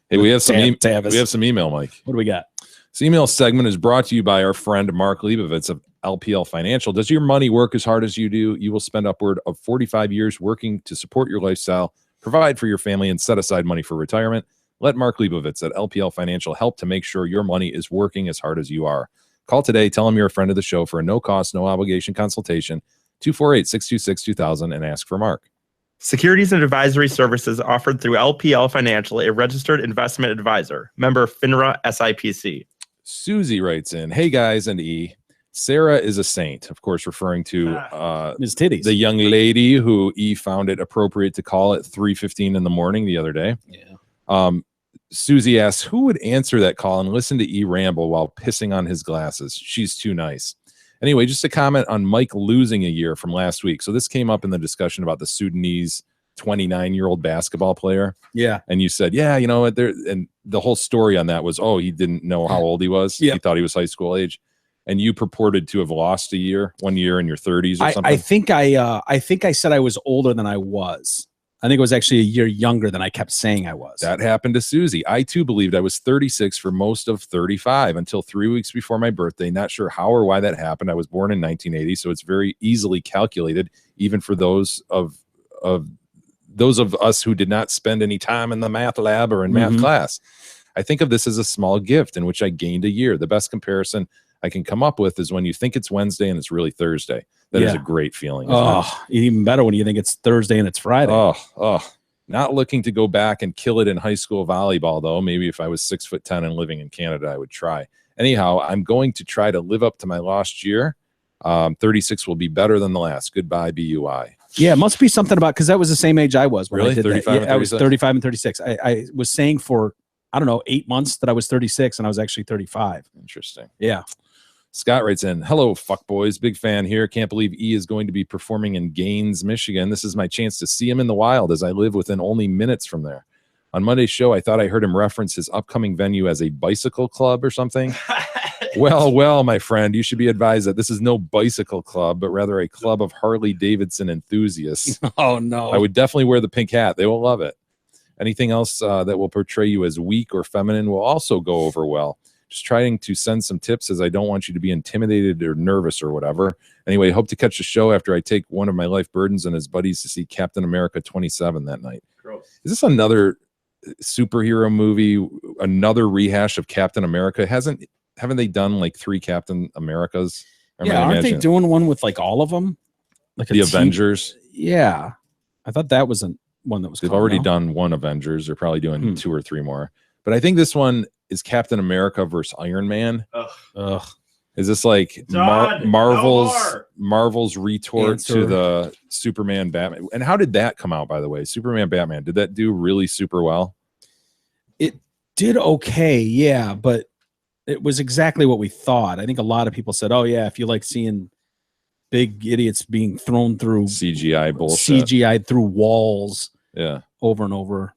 Hey, we have some Tavis. we have some email, Mike. What do we got? This email segment is brought to you by our friend Mark Leibovitz of LPL Financial. Does your money work as hard as you do? You will spend upward of 45 years working to support your lifestyle, provide for your family, and set aside money for retirement. Let Mark Leibovitz at LPL Financial help to make sure your money is working as hard as you are. Call today. Tell him you're a friend of the show for a no-cost, no-obligation consultation, 248-626-2000, and ask for Mark. Securities and advisory services offered through LPL Financial, a registered investment advisor. Member FINRA SIPC. Susie writes in, hey guys and E, Sarah is a saint, of course, referring to Ms. Titties, the young lady who E found it appropriate to call at 3:15 in the morning the other day. Yeah. Susie asks, who would answer that call and listen to E ramble while pissing on his glasses? She's too nice. Anyway, just a comment on Mike losing a year from last week. So this came up in the discussion about the Sudanese 29-year-old basketball player. Yeah. And you said, yeah, you know what? And the whole story on that was, oh, he didn't know how old he was. Yeah. He thought he was high school age. And you purported to have lost 1 year in your 30s or something. I think I said I was older than I was. I think it was actually a year younger than I kept saying I was. That happened to Susie. I too believed I was 36 for most of 35 until 3 weeks before my birthday. Not sure how or why that happened. I was born in 1980, so it's very easily calculated, even for those of us who did not spend any time in the math lab or in math class. I think of this as a small gift in which I gained a year. The best comparison I can come up with is when you think it's Wednesday and it's really Thursday. That is a great feeling. Even better when you think it's Thursday and it's Friday. Not looking to go back and kill it in high school volleyball, though. Maybe if I was 6'10" and living in Canada, I would try. Anyhow, I'm going to try to live up to my lost year. 36 will be better than the last. Goodbye, BUI. Yeah, it must be something about, because that was the same age I was when Really? I did 35 that. Yeah, and I was 36? 35 and 36. I was saying for, I don't know, 8 months that I was 36 and I was actually 35. Interesting. Yeah. Scott writes in, hello, fuck boys. Big fan here. Can't believe E is going to be performing in Gaines, Michigan. This is my chance to see him in the wild as I live within only minutes from there. On Monday's show, I thought I heard him reference his upcoming venue as a bicycle club or something. Well, my friend, you should be advised that this is no bicycle club, but rather a club of Harley Davidson enthusiasts. Oh, no. I would definitely wear the pink hat. They will love it. Anything else that will portray you as weak or feminine will also go over well. Just trying to send some tips as I don't want you to be intimidated or nervous or whatever. Anyway, hope to catch the show after I take one of my life burdens and his buddies to see Captain America 27 that night. Gross. Is this another superhero movie, another rehash of Captain America? Haven't they done like 3 Captain Americas? Yeah, aren't they doing one with like all of them? Like the Avengers? Yeah. I thought that was one that was They've already done one Avengers. They're probably doing 2 or 3 more. But I think this one is Captain America versus Iron Man. Ugh. Is this like Marvel's retort to the Superman Batman? And how did that come out, by the way? Superman Batman, did that do really super well? It did okay, yeah, but it was exactly what we thought. I think a lot of people said, oh yeah, if you like seeing big idiots being thrown through CGI bullshit, CGI through walls, yeah, over and over,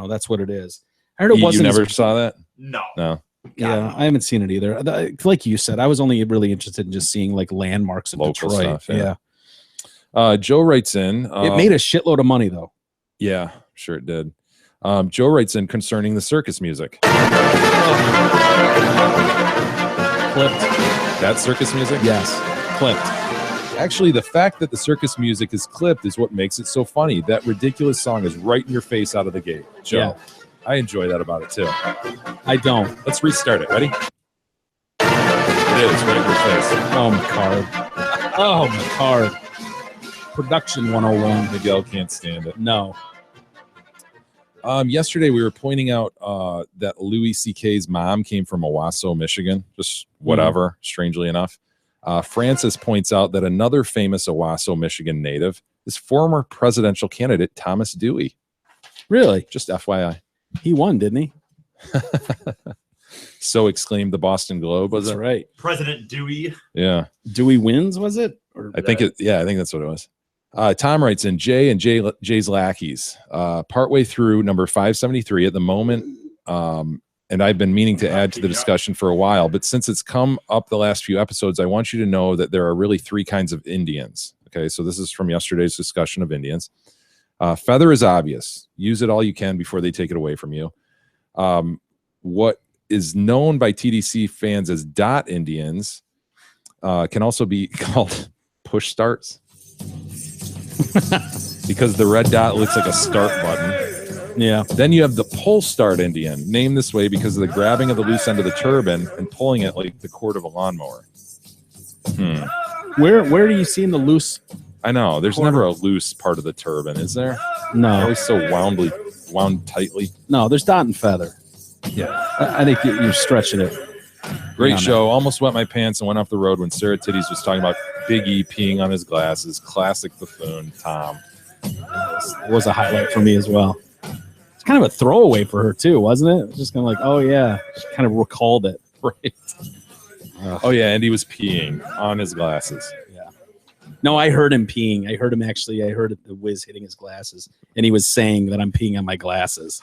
that's what it is. I heard it wasn't. You never saw that? No. Yeah, I haven't seen it either. Like you said, I was only really interested in just seeing like landmarks of local Detroit. stuff. Yeah. Joe writes in. It made a shitload of money though. Yeah, sure it did. Joe writes in concerning the circus music. Clipped. That circus music? Yes, clipped. Actually, the fact that the circus music is clipped is what makes it so funny. That ridiculous song is right in your face out of the gate. Joe. Yeah. I enjoy that about it too. I don't. Let's restart it. Ready? It is right in your face. Oh, my card. Production 101. Miguel can't stand it. No. Yesterday we were pointing out that Louis C.K.'s mom came from Owasso, Michigan. Just whatever, strangely enough. Francis points out that another famous Owasso, Michigan native, is former presidential candidate Thomas Dewey. Really? Just FYI. He won, didn't he? So exclaimed the Boston Globe, was That's it? right. President Dewey. Yeah. Dewey wins, was it? Or I think that's what it was. Tom writes in Jay's Lackeys, partway through number 573 at the moment. And I've been meaning to add to the discussion for a while, but since it's come up the last few episodes, I want you to know that there are really 3 kinds of Indians. Okay. So this is from yesterday's discussion of Indians. Feather is obvious. Use it all you can before they take it away from you. What is known by TDC fans as dot Indians can also be called push starts because the red dot looks like a start button. Yeah. Then you have the pull start Indian, named this way because of the grabbing of the loose end of the turban and pulling it like the cord of a lawnmower. Where are you seeing the loose? I know. There's never a loose part of the turban, is there? No. Always so wound tightly. No, there's dot and feather. Yeah. I think you're stretching it. Great show. Almost wet my pants and went off the road when Sarah Titties was talking about Big E peeing on his glasses. Classic buffoon, Tom. It was a highlight for me as well. It's kind of a throwaway for her too, wasn't it? Just kind of like, oh yeah, she kind of recalled it. Right. Oh yeah, and he was peeing on his glasses. Yeah. No, I heard him peeing. I heard the whiz hitting his glasses, and he was saying that I'm peeing on my glasses.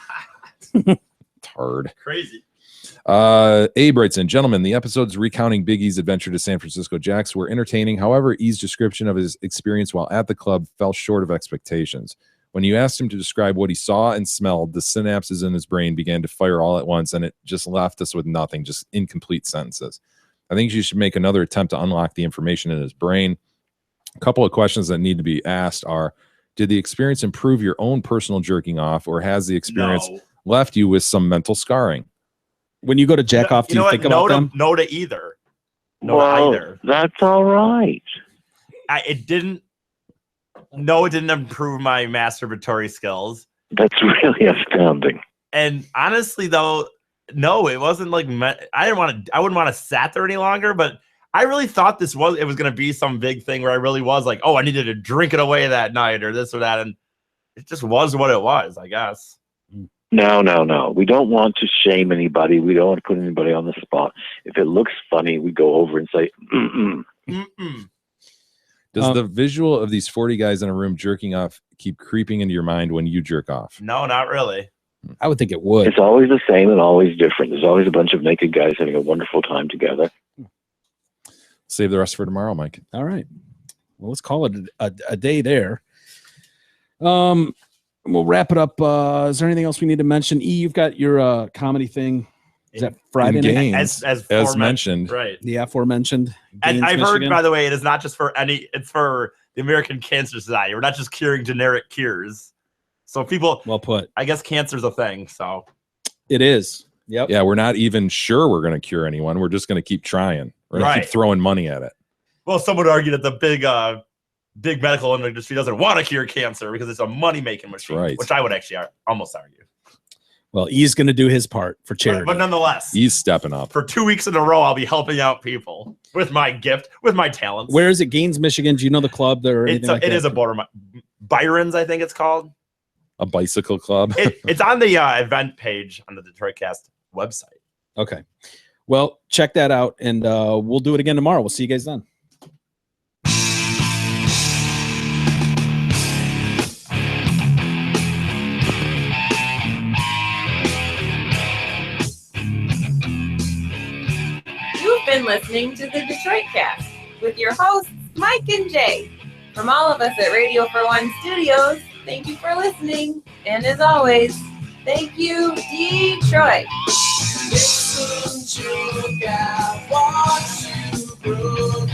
Hard. Crazy. Abe writes in, gentlemen, the episodes recounting Big E's adventure to San Francisco Jacks were entertaining. However, E's description of his experience while at the club fell short of expectations. When you asked him to describe what he saw and smelled, the synapses in his brain began to fire all at once, and it just left us with nothing, just incomplete sentences. I think you should make another attempt to unlock the information in his brain. A couple of questions that need to be asked are, did the experience improve your own personal jerking off, or has the experience left you with some mental scarring? When you go to jack off, do you think about them? No to either. No to either. That's all right. It didn't improve my masturbatory skills. That's really astounding. And honestly, though, no, it wasn't like I wouldn't want to sat there any longer. But I really thought it was going to be some big thing where I really was like, oh, I needed to drink it away that night or this or that, and it just was what it was, I guess. No. We don't want to shame anybody. We don't want to put anybody on the spot. If it looks funny, we go over and say, Does the visual of these 40 guys in a room jerking off keep creeping into your mind when you jerk off? No, not really. I would think it would. It's always the same and always different. There's always a bunch of naked guys having a wonderful time together. Save the rest for tomorrow, Mike. All right. Well, let's call it a day there. We'll wrap it up. Is there anything else we need to mention? E, you've got your comedy thing. Is that Friday night? As mentioned. Right. The aforementioned. And Gaines, I've heard, Michigan. by the way, it is not just for it's for the American Cancer Society. We're not just curing generic cures. So people, well put. I guess cancer's a thing. So it is. Yep. Yeah, we're not even sure we're going to cure anyone. We're just going to keep trying. We're going to keep throwing money at it. Well, some would argue that the big medical industry doesn't want to cure cancer because it's a money-making machine, which I would actually almost argue. Well, he's going to do his part for charity. But nonetheless, he's stepping up. For 2 weeks in a row, I'll be helping out people with my gift, with my talents. Where is it? Gaines, Michigan. Do you know the club there? It is a border. Byron's, I think it's called. A bicycle club. It's on the event page on the DetroitCast website. Okay. Well, check that out, and we'll do it again tomorrow. We'll see you guys then. You've been listening to the Detroit Cast with your hosts, Mike and Jay. From all of us at Radio for One Studios, thank you for listening. And as always, thank you, Detroit. Listen to the guy, watch you broke.